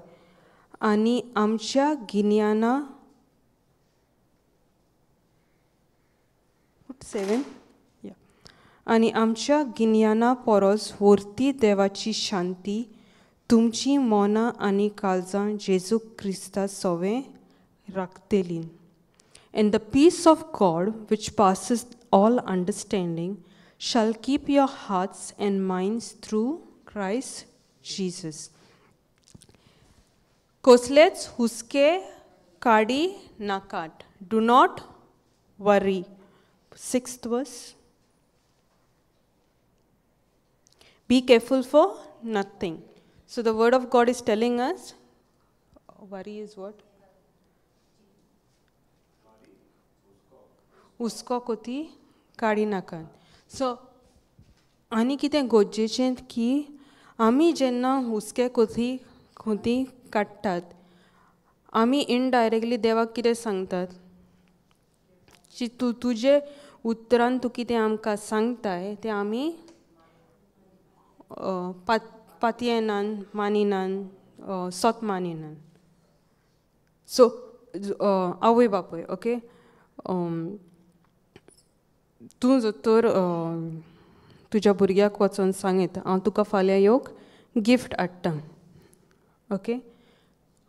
आनी आमच्या गिन्याना 7 आनी आमच्या गिन्याना परस व्हरती देवाची शांती तुमची मोना आनी काळजां जेजू क्रिस्ता सवें राखतली. And the peace of God, which passes all understanding, shall keep your hearts and minds through Christ Jesus. कसलेच हुस्के काडी नाकात. Do not worry. 6th verse. Be careful for nothing. So the word of God is telling us, worry is what? हुस्को कोती काडी नाकात. सो आनी कितें गरजेचें की आमी जेन्ना हुस्के कोती काडटात, आमी इनडायरेक्टली देवाक कितें सांगतात? तुजे उतरान तूं कितें आमकां सांगताय तें आमी पातयेनान मानिनान सोत मानिनान. सो आवय बापूय, ओके, तूं जर तर तुज्या भुरग्याक वचोन सांगीत हांव तुका फाल्यां येवक गिफ्ट हाडटां. ओके.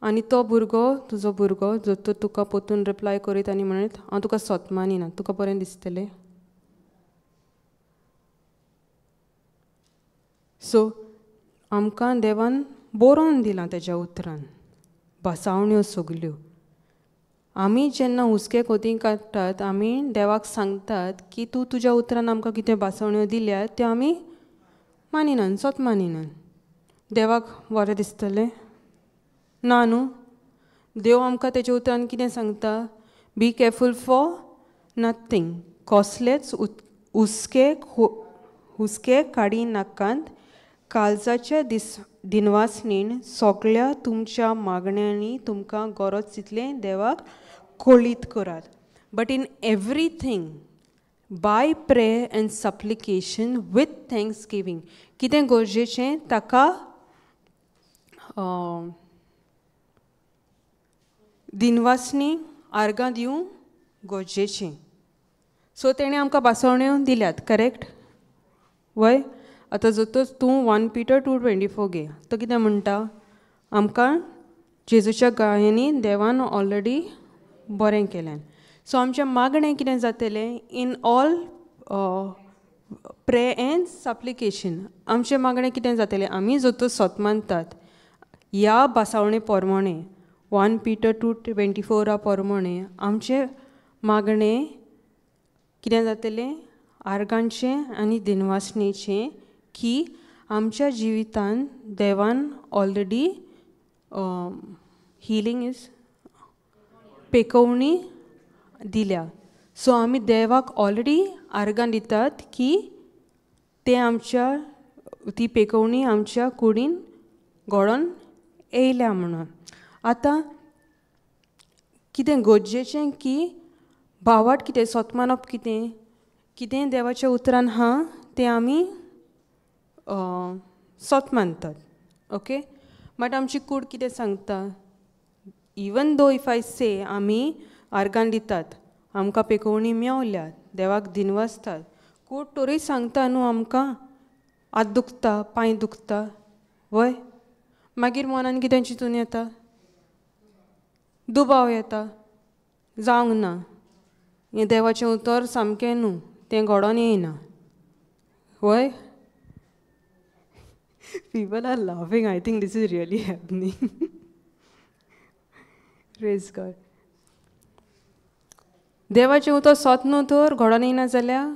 आनी तो भुरगो तुजो भुरगो जर तर तुका पोतून रिप्लाय करीत आनी म्हणत हांव तुका सोत मानिना, तुका बरें दिसतलें? सो आमकां देवान बरोवन दिलां तेज्या उतरान भासावण्यो सगल्यो. आमी जेन्ना हुस्के खोतीं काडटात आमी देवाक सांगतात की तूं तुज्या उतरान आमकां कितें भासावण्यो दिल्यात त्यो आमी मानिनात, सोत मानिनात. देवाक बरें दिसतलें? ना न्हू. देव आमकां तेज्या उतरान कितें सांगता? Be careful for nothing. कसलेच हुस्के काडी नाकात. काळजाच्या दिनवासनीन सगळ्या तुमच्या मागण्यांनी तुमकां गरज तितलें देवाक कळीत करात. But in everything by prayer and supplication with thanksgiving. कितें गरजेचें ताका दिनवासनी आर्गां दिवंक गरजेचें. सो तेणें आमकां भासावण्यो दिल्यात, करेक्ट? वय आतां जर तूं 1 Peter 2:24 घे, तो कितें म्हणटा? आमकां जेजूच्या गायांनी देवान ऑलरेडी बरें केलें. सो आमचें मागणें कितें जातलें? इन ऑल प्रेयर एंड सप्लिकेशन आमचें मागणें कितें जातलें? आमी जर सोत मानतात ह्या भासावणे पोरमोणें 1 Peter 2:24 पोरमोणें आमचें मागणें कितें जातलें? आर्गांचें आनी दिनवासणेचें, की आमच्या जिवितान देवान ऑलरेडी हिलींग इज पेकोवणी दिल्या. सो आमी देवाक ऑलरेडी आर्गां दितात की ती पेकोवणी आमच्या कुडीन घडोवन येयल्या म्हणून. आतां कितें गरजेचें की भावार्थ कितें सोत मानप कितें? कितें देवाच्या उतरान आहा तें आमी सोत मानतात. ओके? बट आमची कूड कितें सांगता? इवन दो इफ आय से आमी आर्गां दितात, आमकां पेकोवणी मेवल्या, देवाक दिनवासतात, कूड तोरी सांगता न्हू आमकां हात दुखता, पांय दुखता. वय मागीर मनान कितें चिंतून येता? दुबाव येता, जावंक ना, हें देवाचें उतर सामकें न्हू, तें घडोवन येयना. वय people are laughing. I think this is really happening. Praise God. देवाचें उतर सोत न्हू तर घडोवन येयना जाल्यार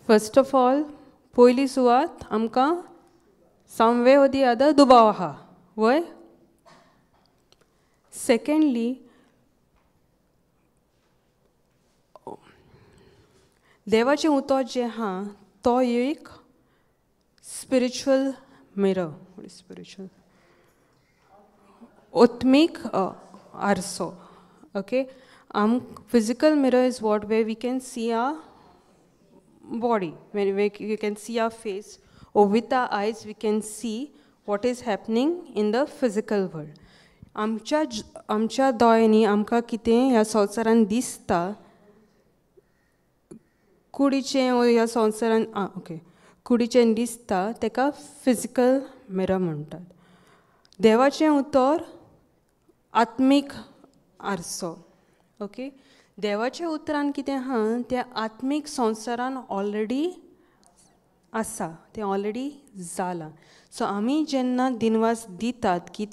फर्स्ट ऑफ ऑल पयली सुवात आमकां सामवे ओदी आदार दुबाव आहा. वय सेकेंडली देवाचें उतर जें आहा तो एक स्पिरिच्युअल मिरर, स्पिरिच्युअल ओत्मीक आरसो. Okay? Physical mirror is what way we can see our body, when we can see our face, or with our eyes we can see what is happening in the physical world. आमच्या दोळ्यांनी आमकां कितें ह्या संवसारान दिसता, कुडीचें ह्या संवसारान कुडीचें दिसता तेका फिजिकल मिरर म्हणटात. देवाचें उतर आत्मीक आरसो. ओके? देवाच्या उतरान कितें आहा तें आत्मीक संवसारान ऑलरेडी आसा, तें ऑलरेडी जालां. सो आमी जेन्ना दिनवास दितात की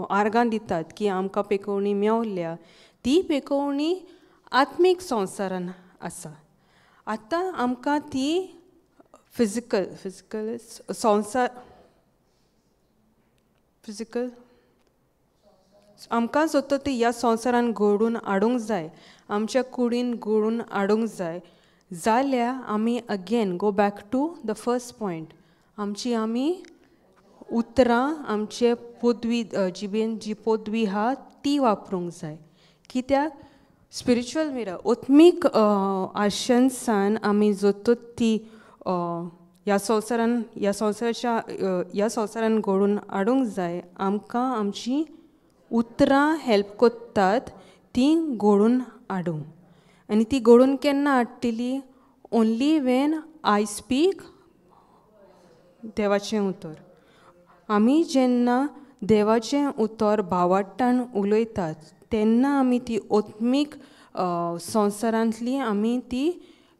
आर्गां दितात की आमकां पेकोवणी मेवल्या, ती पेकोवणी आत्मीक संवसारान आसा. आतां आमकां ती फिजिकल आमकां जर ती ह्या संवसारान घडोवन हाडूंक जाय, आमच्या कुडीन घडोवन हाडूंक जाय जाल्यार आमी again go back to the first point. आमी उतरां आमचे पदवी जिबेन जी पदवी आहा ती वापरूंक जाय. कित्याक? स्पिरिच्युअल मिरर ओत्मीक आरशांसान आमी जर ती ह्या संवसारान घडोवन हाडूंक जाय, आमकां आमची उतरां हेल्प कोत्तात ती घडोवन हाडूंक. आनी ती घडोवन केन्ना हाडटली? ओन्ली वेन आय स्पीक देवाचें उतर. आमी जेन्ना देवाचें उतर भावार्थान उलयतात तेन्ना आमी ती ओत्मीक संवसारांतली आमी ती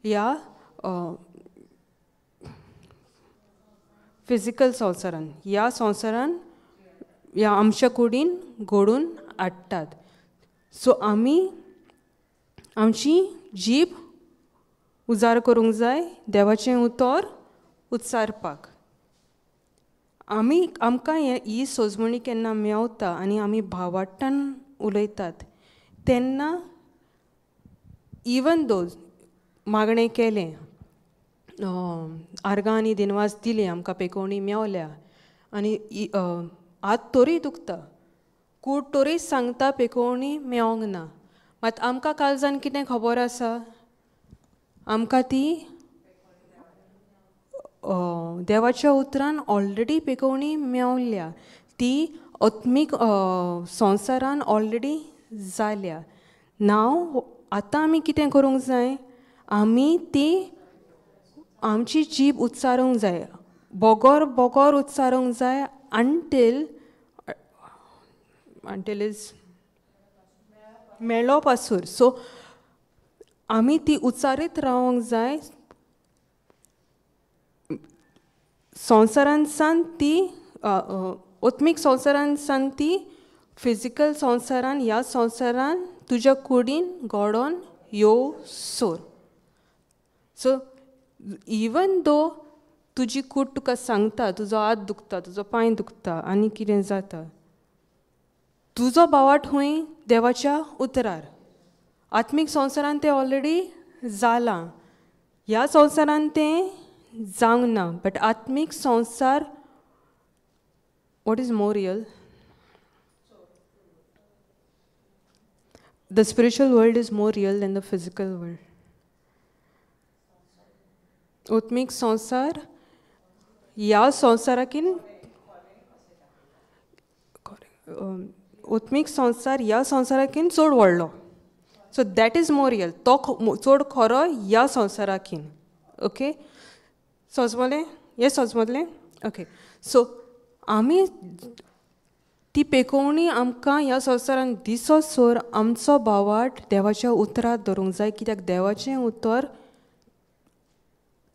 ह्या फिजिकल संवसारान ह्या संवसारान ह्या आमच्या कुडीन घडोवन हाडटात. सो आमी आमची जीब उजार करूंक जाय देवाचें उतर उच्चारपाक. आमकां ही सोजमणी केन्ना मेवता आनी आमी भावार्थान उलयतात तेन्ना इवन दो मागणें केलें, आर्गां आनी दिनवास दिली, आमकां पेकोवणी मेवल्या आनी हात तोरी दुखता, कूड तोरी सांगता पेकोवणी मेवंक ना. मात आमकां काळजान कितें खबर आसा? आमकां ती देवाच्या उतरान ऑलरेडी पेकोवणी मेवल्या, ती आत्मीक संवसारान ऑलरेडी जाल्या. नाव आतां आमी कितें करूंक जाय? आमी ती आमची जीब उच्चारूंक जाय, बोगोर बोगोर उच्चारूंक जाय अंटील इज मेळ्ळो पासून. सो आमी ती उच्चारीत रावंक जाय. संवसारान सान ती आत्मीक संवसारान सान ती फिजिकल संवसारान ह्या संवसारान तुज्या कुडीन घडोवन येव सोर. सो इवन दो तुजी कूड तुका सांगता तुजो हात दुखता, तुजो पांय दुखता आनी कितें जाता, तुजो भावार्थ हूंय देवाच्या उतरार. आत्मीक संवसारान तें ऑलरेडी जालां, ह्या संवसारान तें जावंक ना. बट आत्मीक संवसार what is more real? The spiritual world is more real than the physical world. आत्मीक संवसार ह्या संवसाराकीन आत्मीक संवसार ह्या संवसाराकीन चड व्हडलो. So that is more real, तो चड खरो ह्या संवसाराकीन. ओके, समजलें? हें समजलें? ओके. सो आमी ती पेकोवणी आमकां ह्या संवसारान दिसो सोर आमचो भावार्थ देवाच्या उतरार धरूंक जाय, कित्याक देवाचें उतर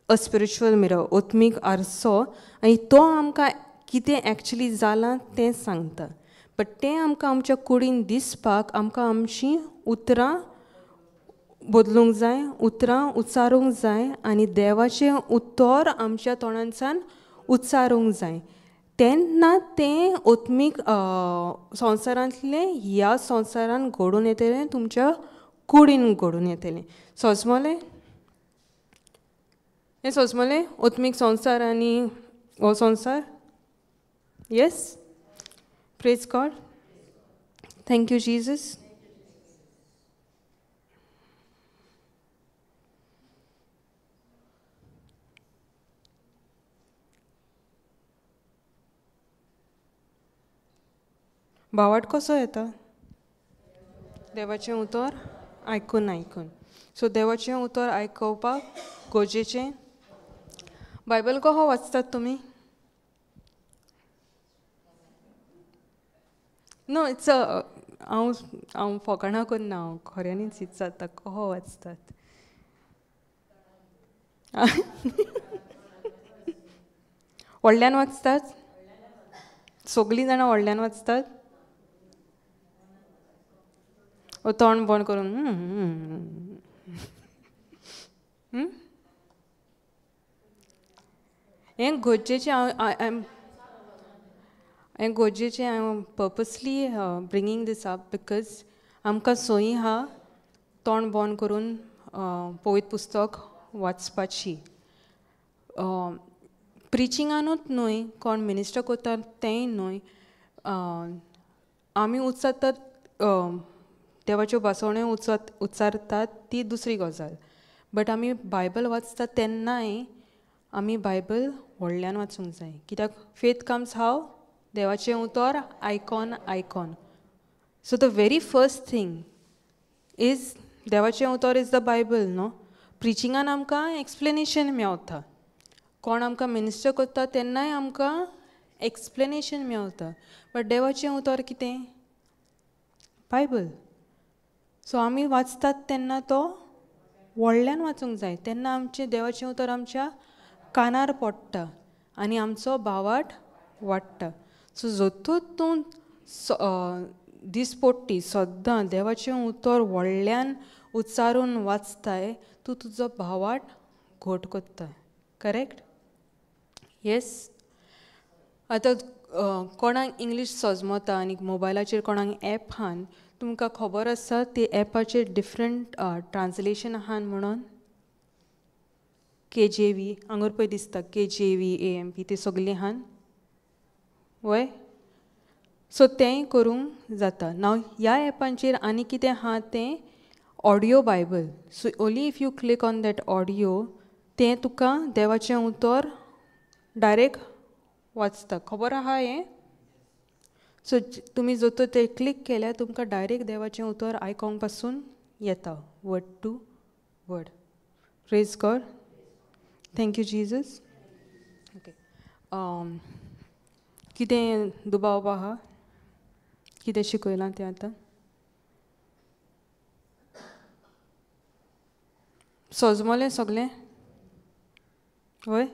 अ स्पिरिच्युअल मिरर, आत्मीक आरसो, आनी तो आमकां कितें एक्चुली जालां तें सांगता. बट तें आमकां आमच्या कुडीन दिसपाक आमकां आमचीं उतरां बदलूंक जाय, उतरां उच्चारूंक जाय आनी देवाचें उतर आमच्या तोंडांतल्यान उच्चारूंक जाय. तेन्ना तें आत्मीक संवसारांतलें ह्या संवसारान घडोवन येतलें, तुमच्या कुडीन घडोवन येतलें. समजलें? हें समजलें? आत्मीक संवसार आनी हो संवसार. Yes? Praise God. Thank you Jesus. भावार्थ कसो येता? देवाचें उतर आयकून आयकून. सो देवाचें उतर आयकोवपाक गरजेचें. बायबल कसो वाचतात तुमी? नो, इट्स हांव फकाणां करना, हांव खऱ्यांनीच विचारता कसो वाचतात. व्हडल्यान वाचतात? सगळीं जाणां व्हडल्यान वाचतात? तोंड बंद करून हें गरजेचें. हें गरजेचें. I am purposely bringing this up because आमकां सोयी आहा तोंड बंद करून पवित्र पुस्तक वाचपाची. प्रिचिंगानूच न्हय, कोण मिनिस्टर करता तेंय न्हय, आमी उच्चारतात देवाच्यो भासवण्यो उच्चारतात ती दुसरी गजाल. बट आमी बायबल वाचतात तेन्नाय आमी बायबल व्हडल्यान वाचूंक जाय, कित्याक फेथ कम्स हाव? देवाचें उतर आयकोन आयकोन. So the very first thing is देवाचें उतर इज द बायबल न्हू. प्रिचिंगान आमकां एक्सप्लेनेशन मेवता, कोण आमकां मिनिस्टर करता तेन्नाय आमकां एक्सप्लेनेशन मेवता. बट देवाचें उतर कितें? बायबल. सो आमी वाचतात तेन्ना तो व्हडल्यान वाचूंक जाय, तेन्ना आमचें देवाचें उतर आमच्या कानार पडटा आनी आमचो भावार्थ वाडटा. सो जतूच तूं दिसपट्टी सद्दां देवाचें उतर व्हडल्यान उच्चारून वाचताय, तूं तुजो भावार्थ घोट कोत्ता. करेक्ट? येस. आतां कोणाक इंग्लीश सजमता आनी मोबायलाचेर कोणाक एप आहान, तुमकां खबर आसा ते एपाचेर डिफरंट ट्रान्सलेशन आहान म्हणून? KJV, हांगर पळय दिसता KJV, AMP ते सगळीं आहान? वय? सो तेंय करूंक जाता. नाव ह्या एपांचेर आनी कितें आहा तें audio Bible. So only if you click on that audio, तें तुका देवाचें उतर डायरेक्ट वाचता. खबर आहा हें? सो तुमी जर तें क्लिक केल्यार तुमकां डायरेक्ट देवाचें उतर आयकोंक पासून येता, word to word. Praise God. Thank you Jesus. Okay. कितें दुबाव आहा? कितें शिकयलां तें आतां? सजमलें सगलें? वय?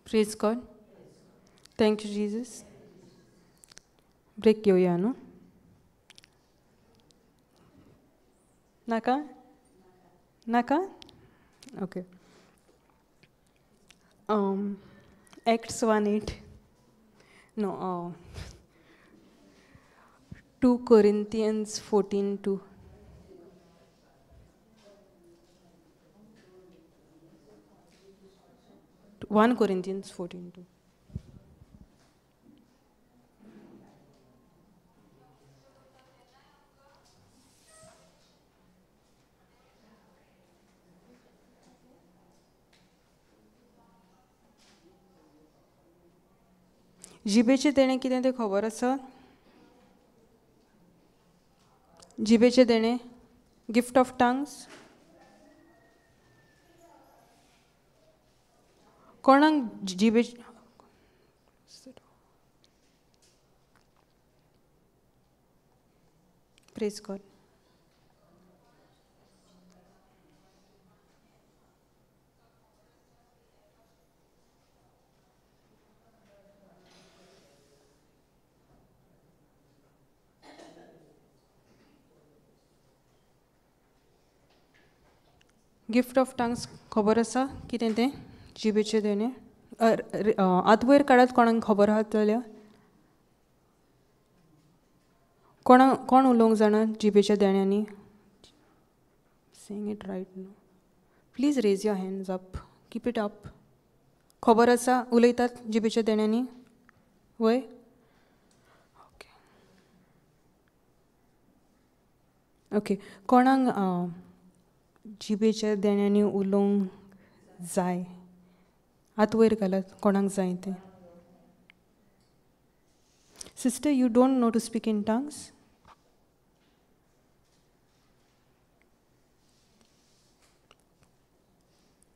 Praise God. Thank you Jesus. Break घेवया न्हू? नाका? नाका? Okay. Acts 1:8. No. 2 Corinthians 14:2. 1 Corinthians 14:2. जिबेचें देणें कितें तें खबर आसा? जिबेचें देणें? Gift of tongues? कोणाक जिबे praise God. Gift of tongues खबर आसा कितें तें? जिबेचें देणें? आत वयर काडात कोणाक खबर आहा जाल्यार. कोण उलोवंक जाणा जिबेच्या देण्यांनी? सेंग इट रायट न्हू. Please raise your hands up. Keep it up. खबर आसा? उलयतात जिबेच्या देण्यांनी? वय? ओके. ओके. कोणाक जिबेच्या देण्यांनी उलोवंक जाय? हात वयर घालात कोणाक जाय तें. Sister, you don't know to speak in tongues?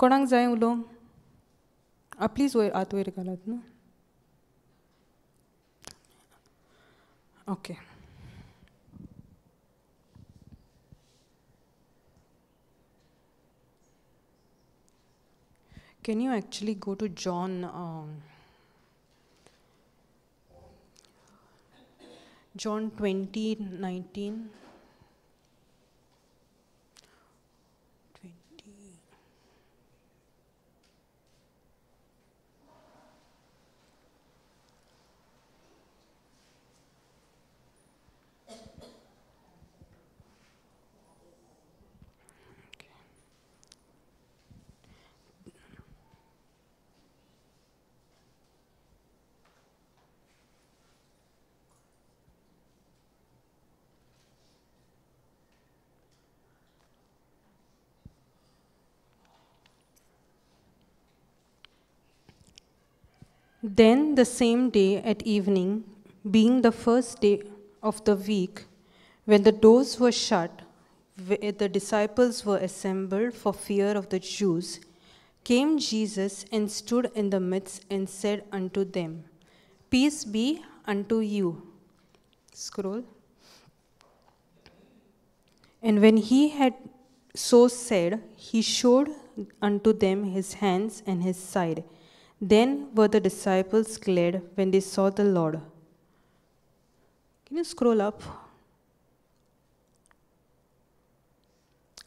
कोणाक जाय उलोवंक? प्लीज वयर हात वयर घालात न्हू. Okay. Can you actually go to John 20:19? 20. Then the same day at evening, being the first day of the week, when the doors were shut, where the disciples were assembled for fear of the Jews, came Jesus and stood in the midst and said unto them, Peace be unto you. Scroll. And when he had so said, he showed unto them his hands and his side. Then were the disciples glad when they saw the Lord. Can you scroll up?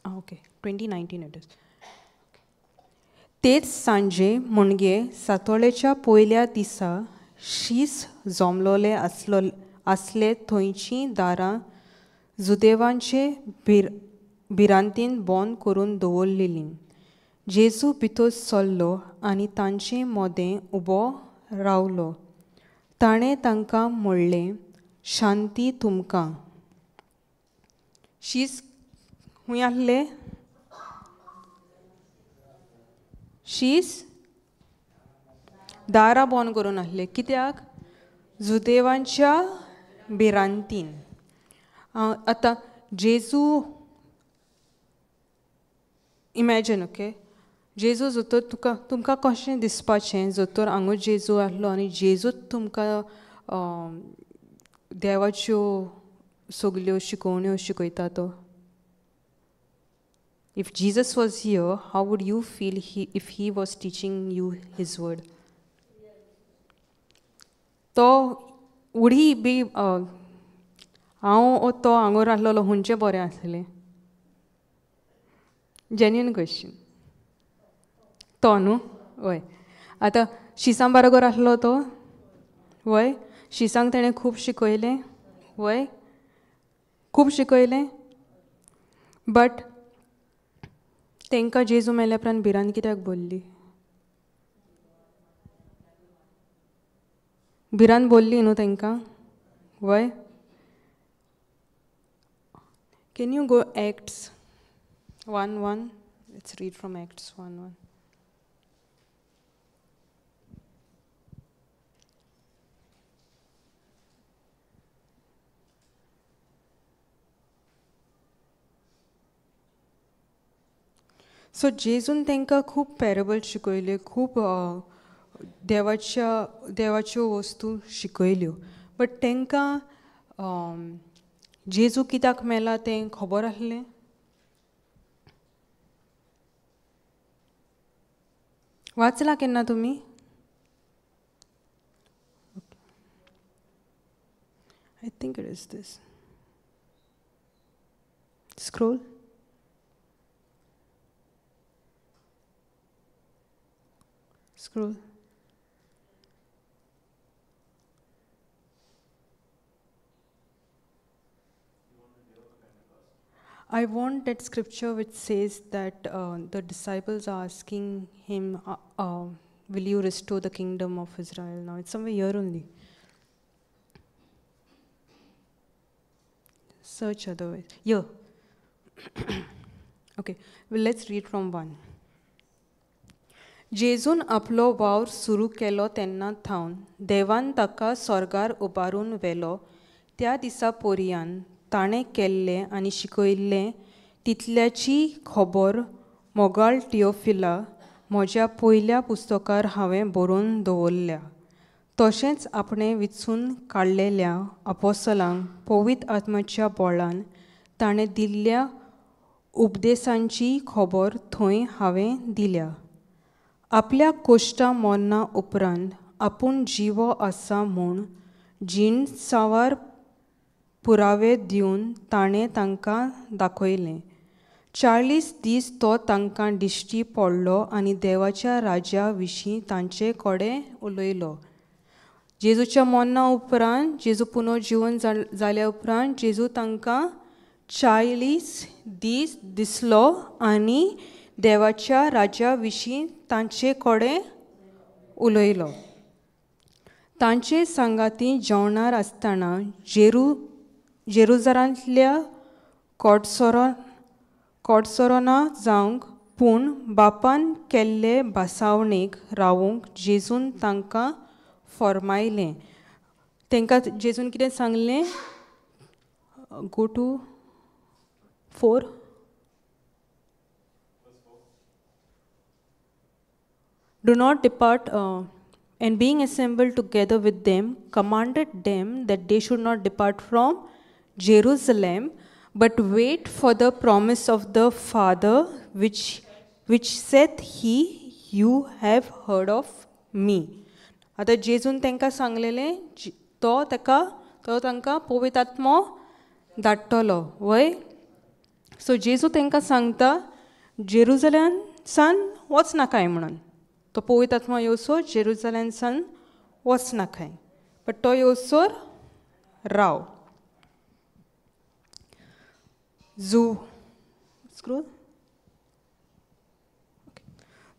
Okay, 2019 it is. तेच सांजे म्हणजे सातोळेच्या पयल्या दिसा शीस जमलोले असले थंयचीं दारां जुदेवांचे भिरांतीन बंद करून दवरलेलीं. जेजू भितर सरलो आनी तांचे मोदें उबो रावलो. ताणें तांकां म्हणलें, शांती तुमकां. शीस खूंय आहलें? शीस दारां बंद करून आहलें. कित्याक? जुदेवांच्या भिरांतीन. आतां जेजू इमॅजीन, ओके, जेजू जोतर तुमकां कशें दिसपाचें जोतर हांगूच जेजू आहलो आनी जेजूच तुमकां देवाच्यो सगल्यो शिकोवण्यो शिकयता तो. If Jesus was here, how would you feel if he was teaching you his word? तो उडी बी हांव तो हांगोर आहलोलो हुंचें बरें आसलें? Genuine question. तो न्हू? वय. आतां शिसां बाराबर आहलो तो? वय. शिसांक तेणें खूब शिकयलें? वय. खूब शिकयलें? बट तांकां जेजू मेल्या उपरांत भिरांत कित्याक भरली? भिरांत भरली न्हू तांकां? वय. Can you go Acts 1:1? Let's read from Acts 1:1. सो जेजून तांकां खूब पॅरेबल शिकयले, खूब देवाच्यो वस्तू शिकयल्यो. बट तांकां जेजू कित्याक मेला तें खबर आहलें? वाचलां केन्ना तुमी? I think it is this. Scroll. Scroll. I want that scripture which says that the disciples are asking him, will you restore the kingdom of Israel now? It's somewhere here only. Search otherwise. Here. Okay, well, let's read from 1. जेजून आपलो वावर सुरू केलो तेन्ना थावन देवान ताका स्वर्गार उबारून व्हेलो. त्या दिसा पर्यंत ताणें केल्लें आनी शिकयल्लें तितल्याची खबर मोगाळ टियोफिला म्हज्या पयल्या पुस्तकार हांवें बरोवन दवरल्या. तशेंच आपणें विचून काडलेल्या अपोस्तलांक पवित्र आत्म्याच्या बळान ताणें दिल्ल्या उपदेशांची खबर थंय हांवें दिल्या. आपल्या कोश्टा मरना उपरांत आपूण जिवो आसा म्हूण जिणसावार पुरावे दिवन ताणें तांकां दाखयलें. 40 दीस तो तांकां दिश्टी पडलो आनी देवाच्या राज्या विशीं तांचे कडेन उलयलो. जेजूच्या मरना उपरांत, जेजू पुनर्जीवन जाल्या उपरांत जेजू तांकां 40 दीस दिसलो आनी देवाच्या राज्या विशीं तांचे कडेन उलयलो. तांचे सांगाती जेवणार आसतना जेरुसलेमांतल्या कोटसोरांना जावंक पूण बापान केल्ले भासावणेक रावूंक जेजून तांकां फर्मायलें. तांकां जेजून कितें सांगलें? Go to 4. Do not depart, and being assembled together with them, commanded them that they should not depart from Jerusalem, but wait for the promise of the Father, which saith he, you have heard of me. आता जेजून तांकां सांगलेलें तो तांकां पवित्र आत्मो धाडटलो वय. सो जेजू तांकां सांगता जेरुसलेमसान वच नाकाय म्हणून. तो पवित्र आत्मो येवसोर जेरुसलेमसान वच नाकाय, बट तो येवसोर राव.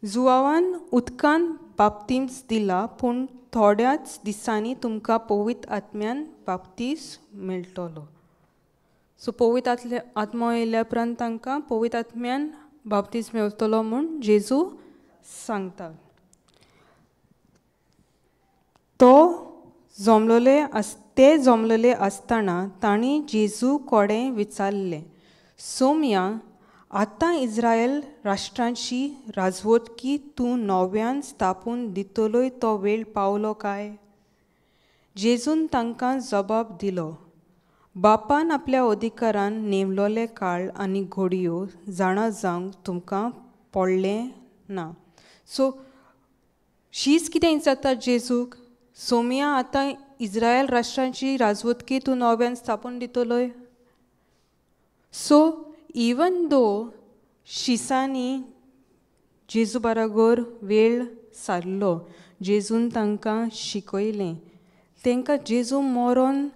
जुआवान उदकान बाप्तीस दिला, पूण थोड्याच दिसांनी तुमकां पवित्र आत्म्यान बाप्तीस मेळटलो. सो पवित्र आत्मो येयल्या उपरांत तांकां पवित्र आत्म्यान बाप्तीस मेळटलो म्हूण जेजू सांगता. ते जमलेले आसतना तांणी जेजू कोडे विचारलें, सोम्या, आतां इस्रायल राष्ट्रांची राजवटकी तूं नव्यान स्थापून दितलोय तो वेळ पावलो काय? जेजून तांकां जबाब दिलो, बापान आपल्या अधिकारान नेमलोले काळ आनी घडयो जाणा जावंक तुमकां पडलें ना. सो शीच कितें विचारता जेजूक, सोम्या, आतां इस्रायल राष्ट्रांची राजवटकी तूं नव्यान स्थापून दितलोय. सो इवन दो शिसांनी जेजू बाराबर वेळ सारलो, जेजून तांकां शिकयलें. तांकां जेजू मरोन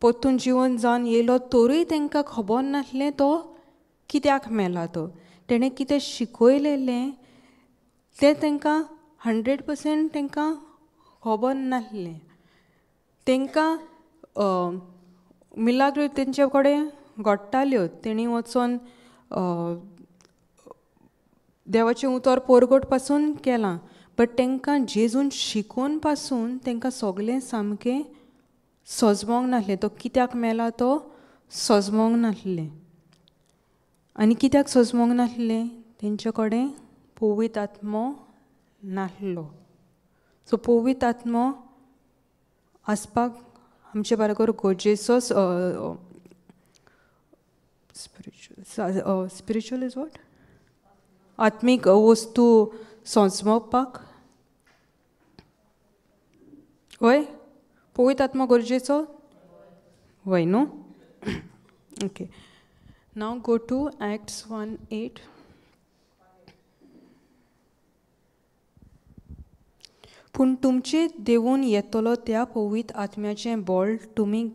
परतून जिवन जावन येयलो तोरूय तांकां खबर नासलें तो कित्याक मेला तो. तेणें कितें शिकयलेलें तें तांकां 100% तांकां खबर नासलें. तांकां मिलाग्रो तेंचे कडेन घडटाल्यो, तेणी वचोन देवाचें उतर परगट पासून केलां, बट तांकां जेजून शिकोवन पासून तांकां सगळें सामकें सजमोंक नासलें. तो कित्याक मेला तो सजमोंक नासलें. आनी कित्याक सजमोंक नासलें? तेंचे कडेन पवित्र आत्मो नासलो. सो पवित्र आत्मो आसपाक आमचे बरोबर गरजेचो. Spiritual is what? आत्मीक वस्तू सजमोवपाक वय पवित्र आत्मो गरजेचो वय न्हू. Okay, now go to Acts 1:8. पूण तुमचे देवून येतलो त्या पवित्र आत्म्याचें बळ तुमी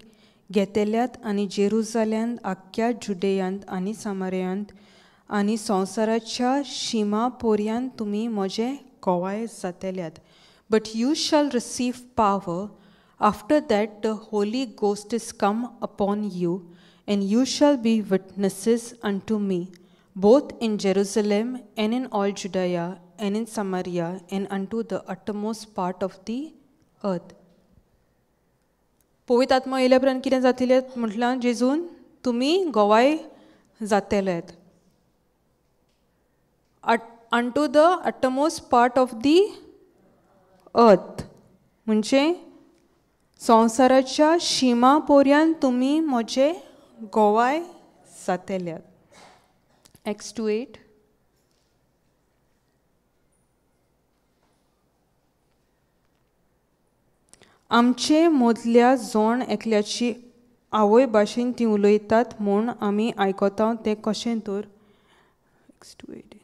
घेतल्यात आनी जेरुसलेमांत, आख्ख्या जुडेयांत आनी सामार्यांत आनी संवसाराच्या शिमा पर्यंत तुमी म्हजे गोवाय जातल्यात. But you shall receive power after that the Holy Ghost is come upon you, and you shall be witnesses unto me, both in Jerusalem and in all Judea and in Samaria and unto the uttermost part of the earth. पवित्र आत्मा येयल्या उपरांत कितें जातलें म्हटल्यार जेजून तुमी गोवाय जातलेत. unto the uttermost part of the earth म्हणजे संवसाराच्या शिमा पर्यंत तुमी म्हजे गोवाय जातल्यात. Acts 2:8. आमचे मदल्या जोण एकल्याची आवय भाशेन ती उलयतात म्हूण आमी आयकता तें कशें तर. Acts 2:8.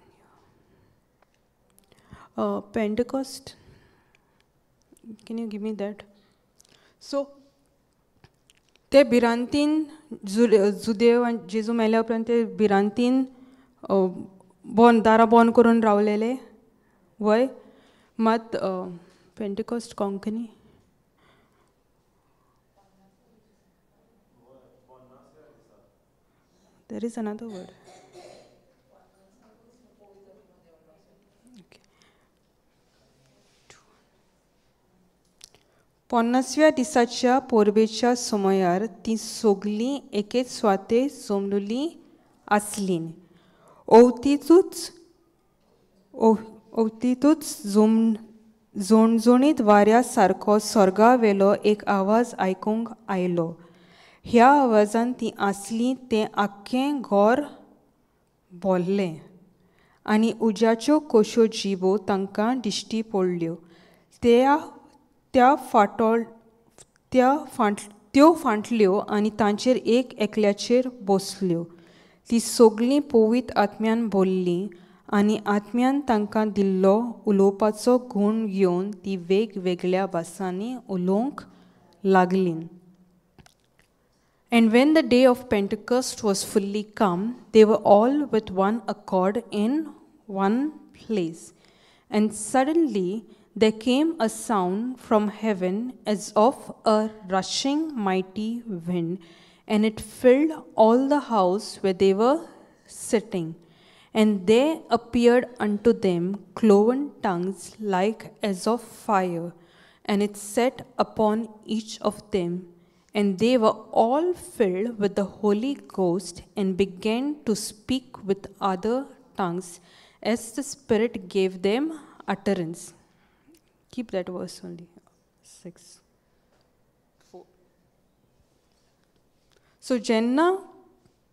Pentecost. Can you give me that? So ते भिरांतीन जुदेव जेजू मेल्या उपरांत ते भिरांतीन दारां बंद करून रावलेले वय. मात Pentecost Konkani there is another word. पन्नासव्या दिसाच्या परबेच्या समयार ती सगळीं एकेच स्वाते जमलेलीं आसलीं. अवतीतूच जोणजोणीत वाऱ्या सारको स्वर्गा वेलो एक आवाज आयकूंक आयलो. ह्या आवाजान ती आसली तें आख्खें घोर भोल्लें आनी उज्याच्यो कोश्यो जिबो तांकां दिश्टी पडल्यो. त्यो फांटल्यो आनी तांचेर एक एकल्याचेर बसल्यो. ती सगळीं पवित्र आत्म्यान भरलीं आनी आत्म्यान तांकां दिल्लो उलोवपाचो गूण घेवन ती वेगवेगळ्या भासांनी उलोवंक लागलीं. And when the day of Pentecost was fully come, they were all with one accord in one place. And suddenly there came a sound from heaven as of a rushing mighty wind, and it filled all the house where they were sitting. And there appeared unto them cloven tongues like as of fire, and it sat upon each of them. And they were all filled with the Holy Ghost and began to speak with other tongues as the Spirit gave them utterance. Keep that verse only. 6. 4. So जेन्ना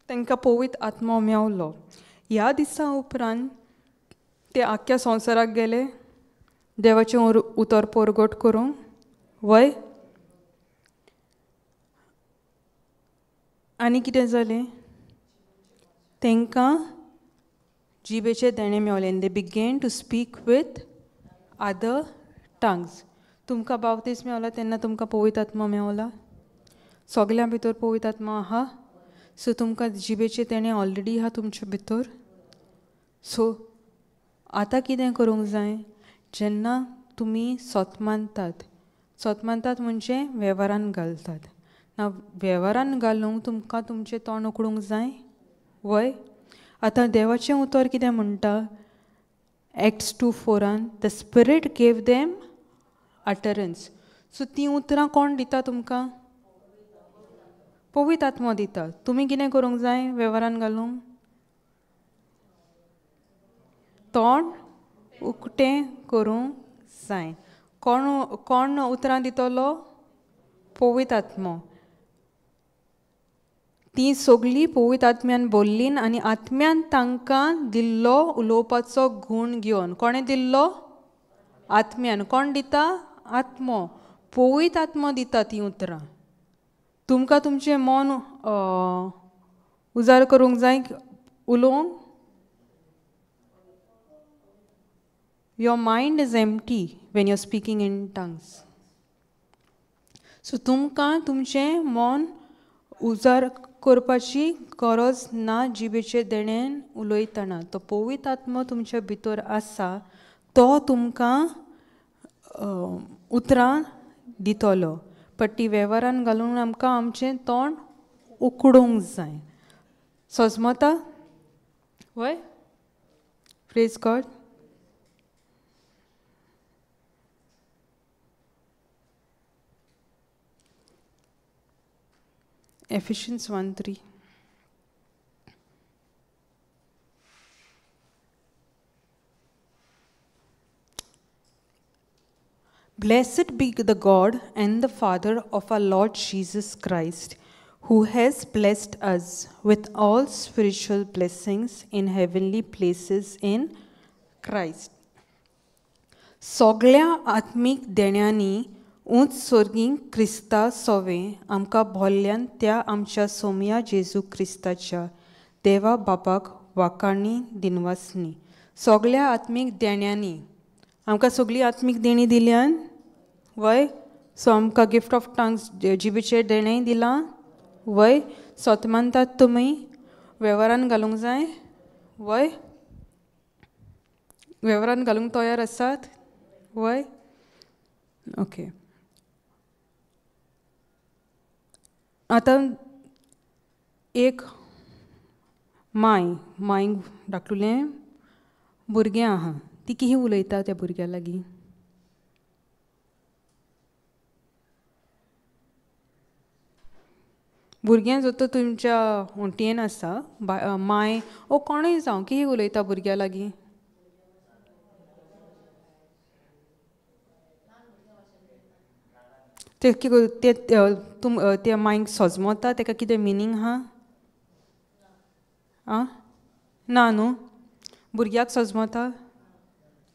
तांकां पवित्र आत्मा मेवलो, ह्या दिसा उपरांत ते आख्ख्या संवसाराक गेले देवाचें उतर परगट करूंक. वय आनी कितें जालें? तांकां जिबेचे देणे मेवले. They begin to speak with other tongues. तुमकां बावतीस मेवला तेन्ना तुमकां पवित्र आत्मा मेवला? सगळ्यां भितर पवित्र आत्मा आहा? सो तुमकां जिबेचे देणे ऑलरेडी आहा तुमचे भितर. सो आतां कितें करूंक जाय? जेन्ना तुमी सोत मानतात म्हणजे वेव्हारान घालतात. ना वेव्हारान घालूंक तुमकां तुमचें तोंड उकडूंक जाय? वय आतां देवाचें उतर कितें म्हणटा? Acts 2:4 the spirit gave them utterance. So तीं उतरां कोण दिता तुमकां? पवित्र आत्मा दिता. तुमी कितें करूंक जाय वेव्हारान घालूंक? तोंड उक्तें करूंक जाय. कोण उतरां दितलो? पवित्र आत्मा. ती सगळीं पवित्र आत्म्यान भरलीं आनी आत्म्यान तांकां दिल्लो उलोवपाचो गूण घेवन. कोणें दिल्लो? आत्म्यान. कोण दिता? आत्मो. पवित्र आत्मा दिता तीं उतरां. तुमकां तुमचें मन उजार करूंक जाय उलोवंक? Your mind is empty when you're speaking in tongues. So तुमकां तुमचें मन उजार करपाची गरज ना जिबेचे देणेन उलयतना. तो पवित्र आत्मा तुमच्या भितर आसा तो तुमकां उतरां दितलो. बट ती वेव्हारान घालून आमकां आमचें तोंड उकडूंक जाय. समजता? वय praise God. Ephesians 1:3. Blessed be the God and the Father of our Lord Jesus Christ, who has blessed us with all spiritual blessings in heavenly places in Christ. सगळ्या आत्मीक देण्यांनी उंच स्वर्गीक क्रिस्ता सोवें आमकां भोल्ल्यान त्या आमच्या सोमया जेजू क्रिस्ताच्या देवा बापाक वाकाणी दिनवासनी. सगळ्या आत्मीक देण्यांनी आमकां सगळी आत्मीक देणी दिल्यान. वय सो आमकां गिफ्ट ऑफ टंग्स जिबेचे देणेय दिलां. वय सोत मानतात तुमी? वेव्हारान घालूंक जाय? वय वेव्हारान घालूंक तयार आसात? वय ओके. आतां एक मांयक धाकटुलें भुरगें आहा. ती कितें उलयता त्या भुरग्या लागीं? भुरगें जो तो तुमच्या ओंटयेन आसा माय ओ कोणूय जावं कितें उलयता भुरग्या लागीं? ते तुम त्या मायंड सजमता ताका कितें मिनींग आहा आं ना न्हू भुरग्याक सजमता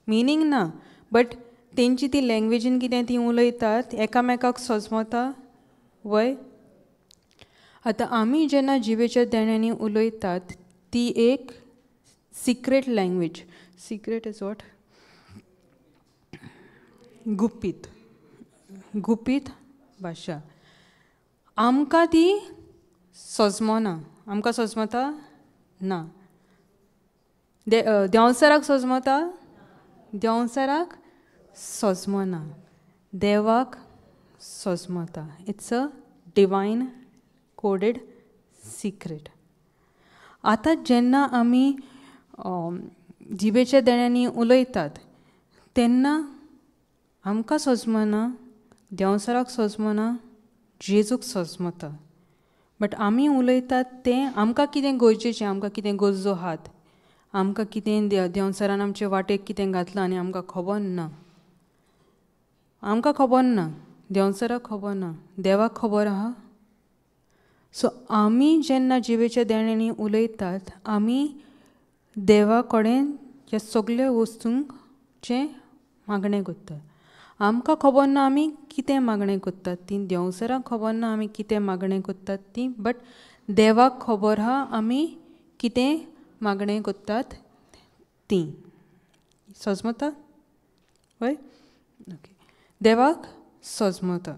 मिनींग ना बट तेंची ती लँग्वेजीन कितें ती उलयतात एकामेकाक सजमता वय आतां आमी जेन्ना जिवेच्या देण्यांनी उलयतात ती एक secret language secret is what गुपीत भाशा आमकां ती सजमना आमकां सजमता ना देंवसराक सजमता देंवसराक सजमना देवाक सजमता it's a divine coded secret आतां जेन्ना आमी जिवेच्या देण्यांनी उलयतात तेन्ना आमकां सजमना देंवसराक सजमना जेजूक सजमता बट आमी उलयतात तें आमकां कितें गरजेचें आमकां कितें गरजो आहात आमकां कितें देंवसरान आमचे वाटेक कितें घातलां आनी आमकां खबर ना आमकां खबर ना देंवसराक खबर ना देवाक खबर आहा सो आमी जेन्ना जिवेच्या देण्यांनी उलयतात आमी देवा कडेन ह्या सगळ्या वस्तूंचें मागणें करतात आमकां खबर ना आमी कितें मागणें करतात ती देंवसराक खबर ना आमी कितें मागणें करतात ती बट देवाक खबर आहा आमी कितें मागणें करतात ती सजमता हय ओके देवाक सजमता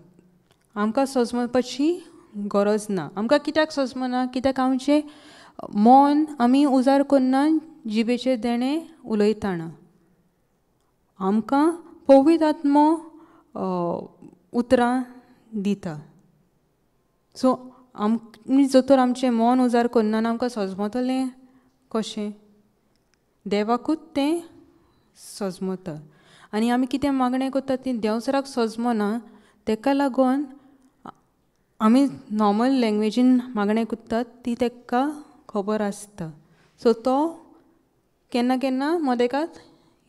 आमकां सजमपाची गरज ना आमकां कित्याक सजमना कित्याक आमचें मन आमी उजार करना जिबेचे देणे उलयतना आमकां पवित्र आत्मो उतरां दिता सो आमी जर आमचें मन उजार करना आमकां सजमतलें कशें देवाकूच तें सजमता आनी आमी कितें मागणें करतात ती देंवसराक सजमना ताका लागून आमी नॉर्मल लँग्वेजीन मागणें करतात ती ताका खबर आसता सो तो केन्ना केन्ना मदेकात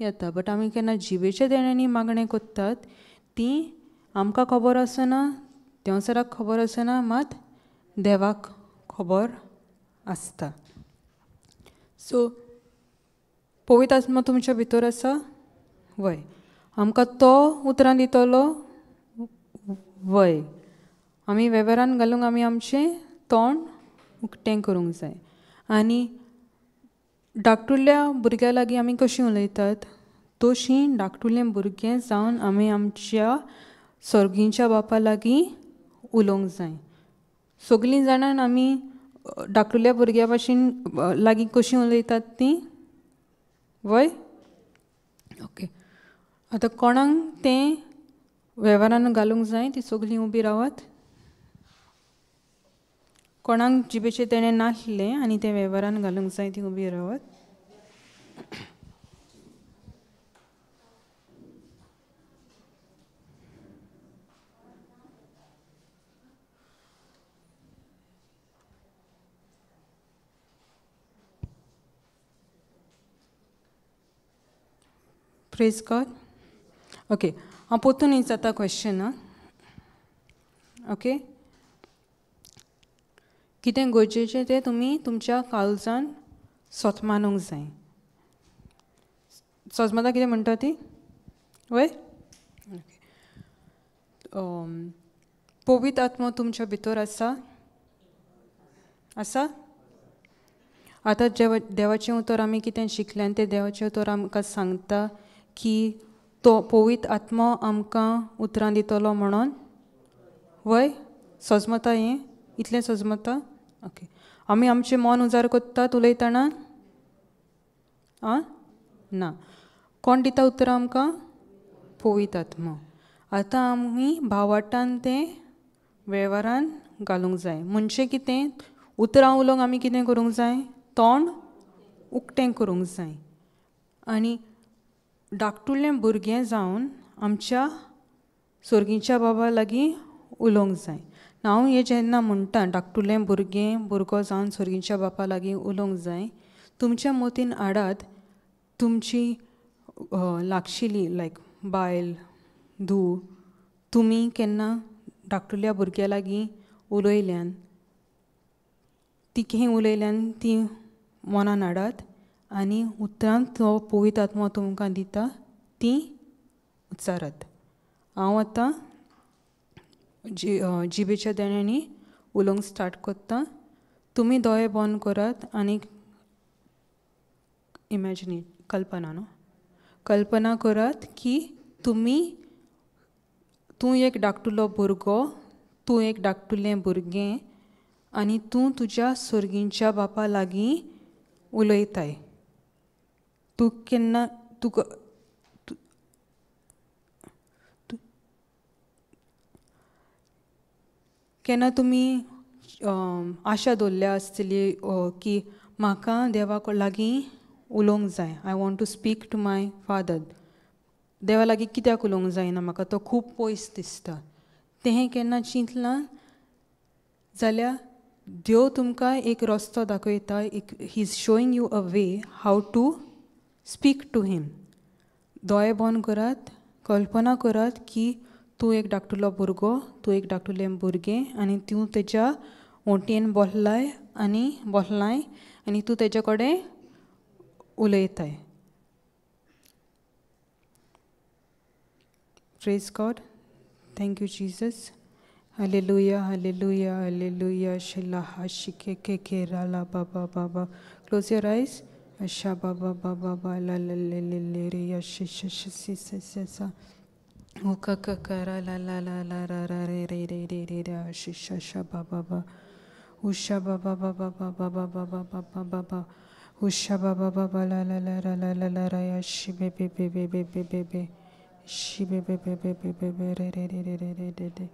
येता बट आमी केन्ना जिवेच्या देण्यांनी मागणें करतात ती आमकां खबर आसना देंवसराक खबर आसना मात देवाक खबर आसता सो पवित्र आत्मा तुमच्या भितर आसा वय आमकां तो उतरां दितलो वय आमी वेव्हारान घालूंक आमी आमचें तोंड उक्तें करूंक जाय आनी धाकटुल्या भुरग्यां लागीं आमी कशीं उलयतात तशीं धाकटुलें भुरगें जावन आमी आमच्या सर्गीच्या बापा लागीं उलोवंक जाय सगलीं जाणान आमी धाकटुल्या भुरग्या भाशेन लागीं कशीं उलयतात तीं वय ओके आतां कोणाक तें वेव्हारान घालूंक जाय ती सगलीं उबी रावात कोणाक जिबेचें तेणें नासलें आनी तें वेव्हारान घालूंक जाय ती उबी रावात प्रेज गॉड ओके हांव पोतून विचारता क्वेश्चन ओके कितें गरजेचें तें तुमी तुमच्या काळजान सोतमानूंक जाय सजमता कितें म्हणटा ती वय पवित्र आत्मो तुमच्या भितर आसा आसा आतां देवाचें उतर आमी कितें शिकलें आनी तें देवाचें उतर आमकां सांगता की तो पवित्र आत्मो आमकां उतरां दितलो म्हणून वय सजमता हें इतलें सजमता ओके आमी आमचें मन उजार करतात उलयतना आं ना कोण दिता उतरां आमकां पवित्र आत्मो आतां आमी भावार्थान तें वेव्हारान घालूंक जाय म्हणजे कितें उतरां उलोवंक आमी कितें करूंक जाय तोंड उक्तें करूंक जाय आनी धाकटुलें भुरगें जावन आमच्या सर्गीच्या बाबा लागीं उलोवंक जाय हांव हें जेन्ना म्हणटा धाकटुलें भुरगो जावन सर्गीच्या बापा लागीं उलोवंक जाय तुमच्या मतीन हाडात तुमची लागशिली लायक बायल धूव तुमी केन्ना धाकटुल्या भुरग्यां लागीं उलयल्यान ती खंय उलयल्यान ती मनान हाडात आनी उतरां तो पवित्र आत्मा तुमकां दिता ती उच्चारात. हांव आतां जिबेच्या देण्यांनी उलोवंक स्टार्ट करता. तुमी दोळे बंद करात आनी इमॅजिनेट कल्पना करात की तूं एक धाकटुलो भुरगो, तूं एक धाकटुलें भुरगें आनी तूं तुज्या सर्गींच्या बापा लागीं उलयताय. तूं केन्ना केन्ना तुमी आशा दवरल्या आसतली की म्हाका देवा लागीं उलोवंक जाय. I want to speak to my father. देवा लागीं कित्याक उलोवंक जायना, म्हाका तो खूब पयस दिसता. तें केन्ना चिंतलां जाल्यार देव तुमकां एक रस्तो दाखयता. He is showing you a way how to speak to him. दोळे बंद करात, कल्पना करात की तूं एक धाकटुलो भुरगो, तूं एक धाकटुलें भुरगें आनी तूं तेज्या ओंटयेन बसलाय आनी तूं तेजे कडेन उलयताय. Praise God. Thank you Jesus. Hallelujah, hallelujah, hallelujah. शिला हाशिके के के राला बाबा बाबा. Close your eyes. अशा बाबा बाबा बाला ले रे यश शश सी सा उका करा ला ला ला ला रा रा रे रे रे रे रे रा शशा बाबा बा उषा बाबा बाबा बाबा बाबा बाबा बाबा उषा बाबा बाबा ला ला ला रा ला ला ला रा यश बे बे बे बे बे बे बे बे शी बे बे बे बे बे बे बे रे रे रे रे रे रे रे रे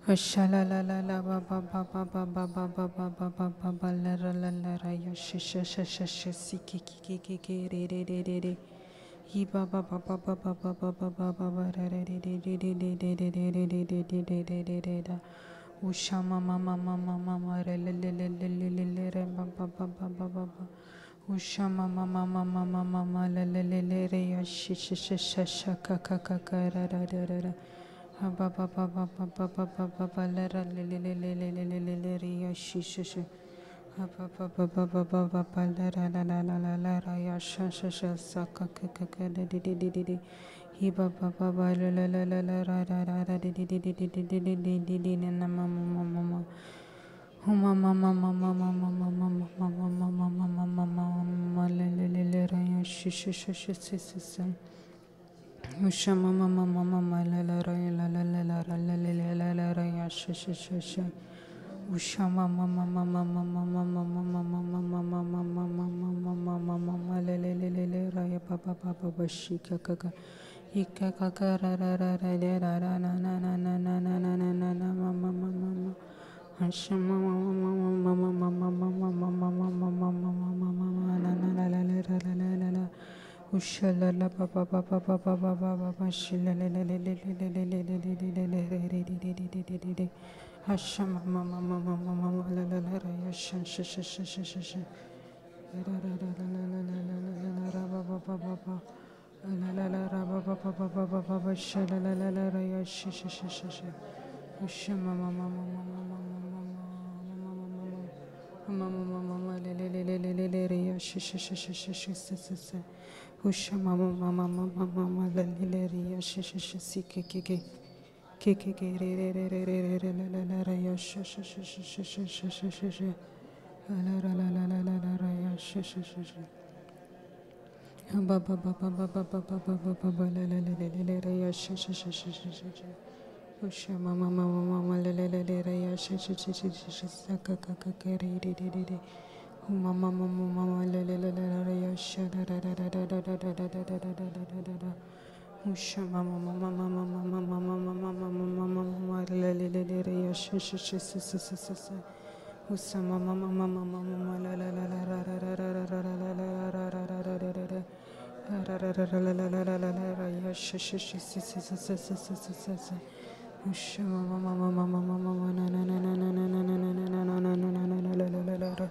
अशा ला ला ला ला बाबा बाबा बाबा बाबा बाबा बाबा ला ला रा यश शश शश सी के रे रे रे रे रे ही बाबा बाबा बाबा बाबा बाबा बाबा रे रे रे रे रे रे रे रे रे रे रे रे रे रे रे रे रे रा उषा मामा मामा मामा मा रे ले ले ले ले ले ले ले रे बाबा बाबा बाबा बाबा उषा मामा मामा मामा मामा ले ले ले ले रे यश शश शश का रा रा रा रा रा हा बाबा बाबा बाबा बाबा बाबा ले रा ले ले ले ले ले ले ले ले रे यश शश हा बाबा बाबा बाबा बाबा ले रा ला ला ला ला ला रा यश शश सा का दे दे दे दे दे ही बाबा बाबा ले ले ले ले ले रा रा रा रा दे दे दे दे दे दे दे दे दे दे ने ना मामा मामा मामा हुमा मामा मामा मामा मामा मामा मामा मामा मामा मामा ले ले ले ले रा यश शश शश शश उषा मामा मामा मामा ले ले रा ला ला ला ला रा ले ले ले ले रा यश शश शश उषा मामा मामा मामा मामा मामा मामा मामा मामा मामा मामा मामा ले ले ले ले ले रा या बाबा बाबा बशी का इका का रा रा रा रा ले रा रा ना ना ना ना ना ना ना ना ना ना मामा मामा मामा हर्ष मामा मामा मामा मामा मामा मामा मामा मामा मामा मामा ना ना ला ला ले रा ला ला ला ला उषा ला ला बाबा बाबा बाबा बाबा बाबा शी ले ले ले ले ले ले ले ले ले ले ले ले ले रे रे रे रे रे रे रे रे हर्ष मामा मामा मामा मामा ला ला ला रा यश शश शश शश रा रा रा रा ला ला ला ला ला ला रा बाबा बाबा बाबा ला ला ला रा बाबा बाबा बाबा बाबा श ला ला ला ला रा यश शश शश उष मामा मामा मामा मामा मामा मामा मामा ले ले ले ले ले ले ले रे यश शश शश शश उष मामा मामा मामा मामा ले ले ले रे यश शश सी के रे रे रे रे रे रे रे ला ला ला रा यश शश शश शश शश ला ला ला ला ला ला रा यश शश शश बाबा बाबा बाबा बाबा बाबा बाबा ले ले ले ले ले रे यश शश शश शश उष मामा मामा मामा ले ले ले ले रे यश शश शश शश का रे रे रे रे रे मामा मामा मामा ले ले ले ले रे यश रा रा रा रा रा रा रा रा रा रा रा रा उष मामा मामा मामा मामा मामा मामा मामा मामा ले ले ले ले रे यश शश शश शश उष मामा मामा मामा मामा ला ला ला ला रा रा रा रा रा रा ला ला रा रा रा रा रा रा रा रा रा रा रा ला ला ला ला ला ला रा यश शश शश उष मामा मामा मामा मामा ना ना ना ना ना ना ना ना ना ना ना ना ना ना ला ला ला ला रा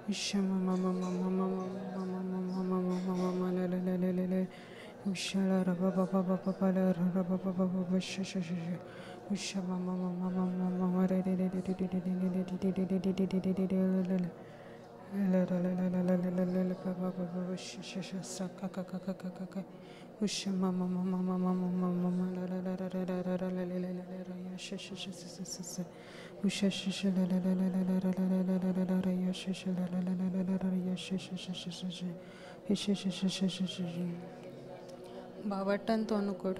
उष मामा मामा मामा मामा मामा मामा मामा ला ला ला ला ला भावट्टान तो अनुकोड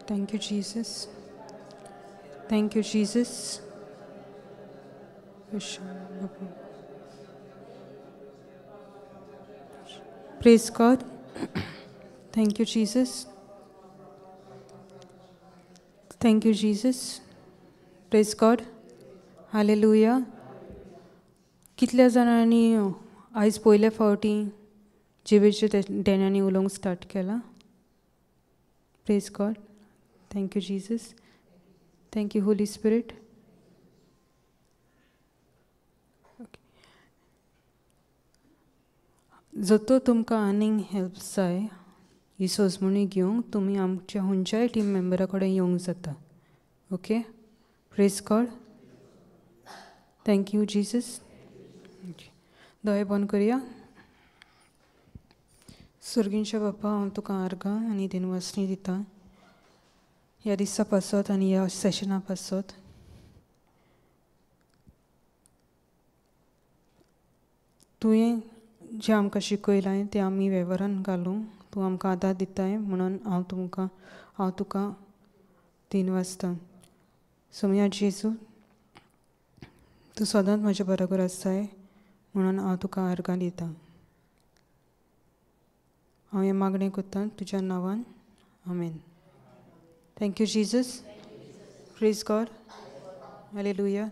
Thank you, Jesus. Thank you, Jesus. Praise God. Thank you, Jesus. Thank you, Jesus. Praise God. Hallelujah. कितल्या जाणांनी आयज पयल्या फावटी जिवेच्या देण्यानी उलोवंक स्टार्ट केला? Praise God. Thank you, Jesus. Thank you, Holy Spirit. जतो तुमकां आनीक हेल्प जाय ही सोजमणी घेवंक तुमी आमच्या खंयच्याय टीम मेंबरा कडेन येवंक जाता. Okay. Praise God. Thank you Jesus. दोळे बंद करुया. सुर्गींच्या बाप्पा, हांव तुका आर्गां आनी दिनवासनी दिता ह्या दिसा पासत आनी ह्या सेशना पासत. तुवें जें आमकां शिकयलां तें आमी वेव्हारान घालूंक तूं आमकां आदार दिताय म्हणून हांव तुका दिनवासतां. सोमया जेजू, तूं सदांच म्हज्या बरोबर आसाय म्हणून हांव तुका आर्गां दितां. हांव हें मागणें करतां तुज्या नांवान. Amen. Thank you Jesus. Praise God. Hallelujah.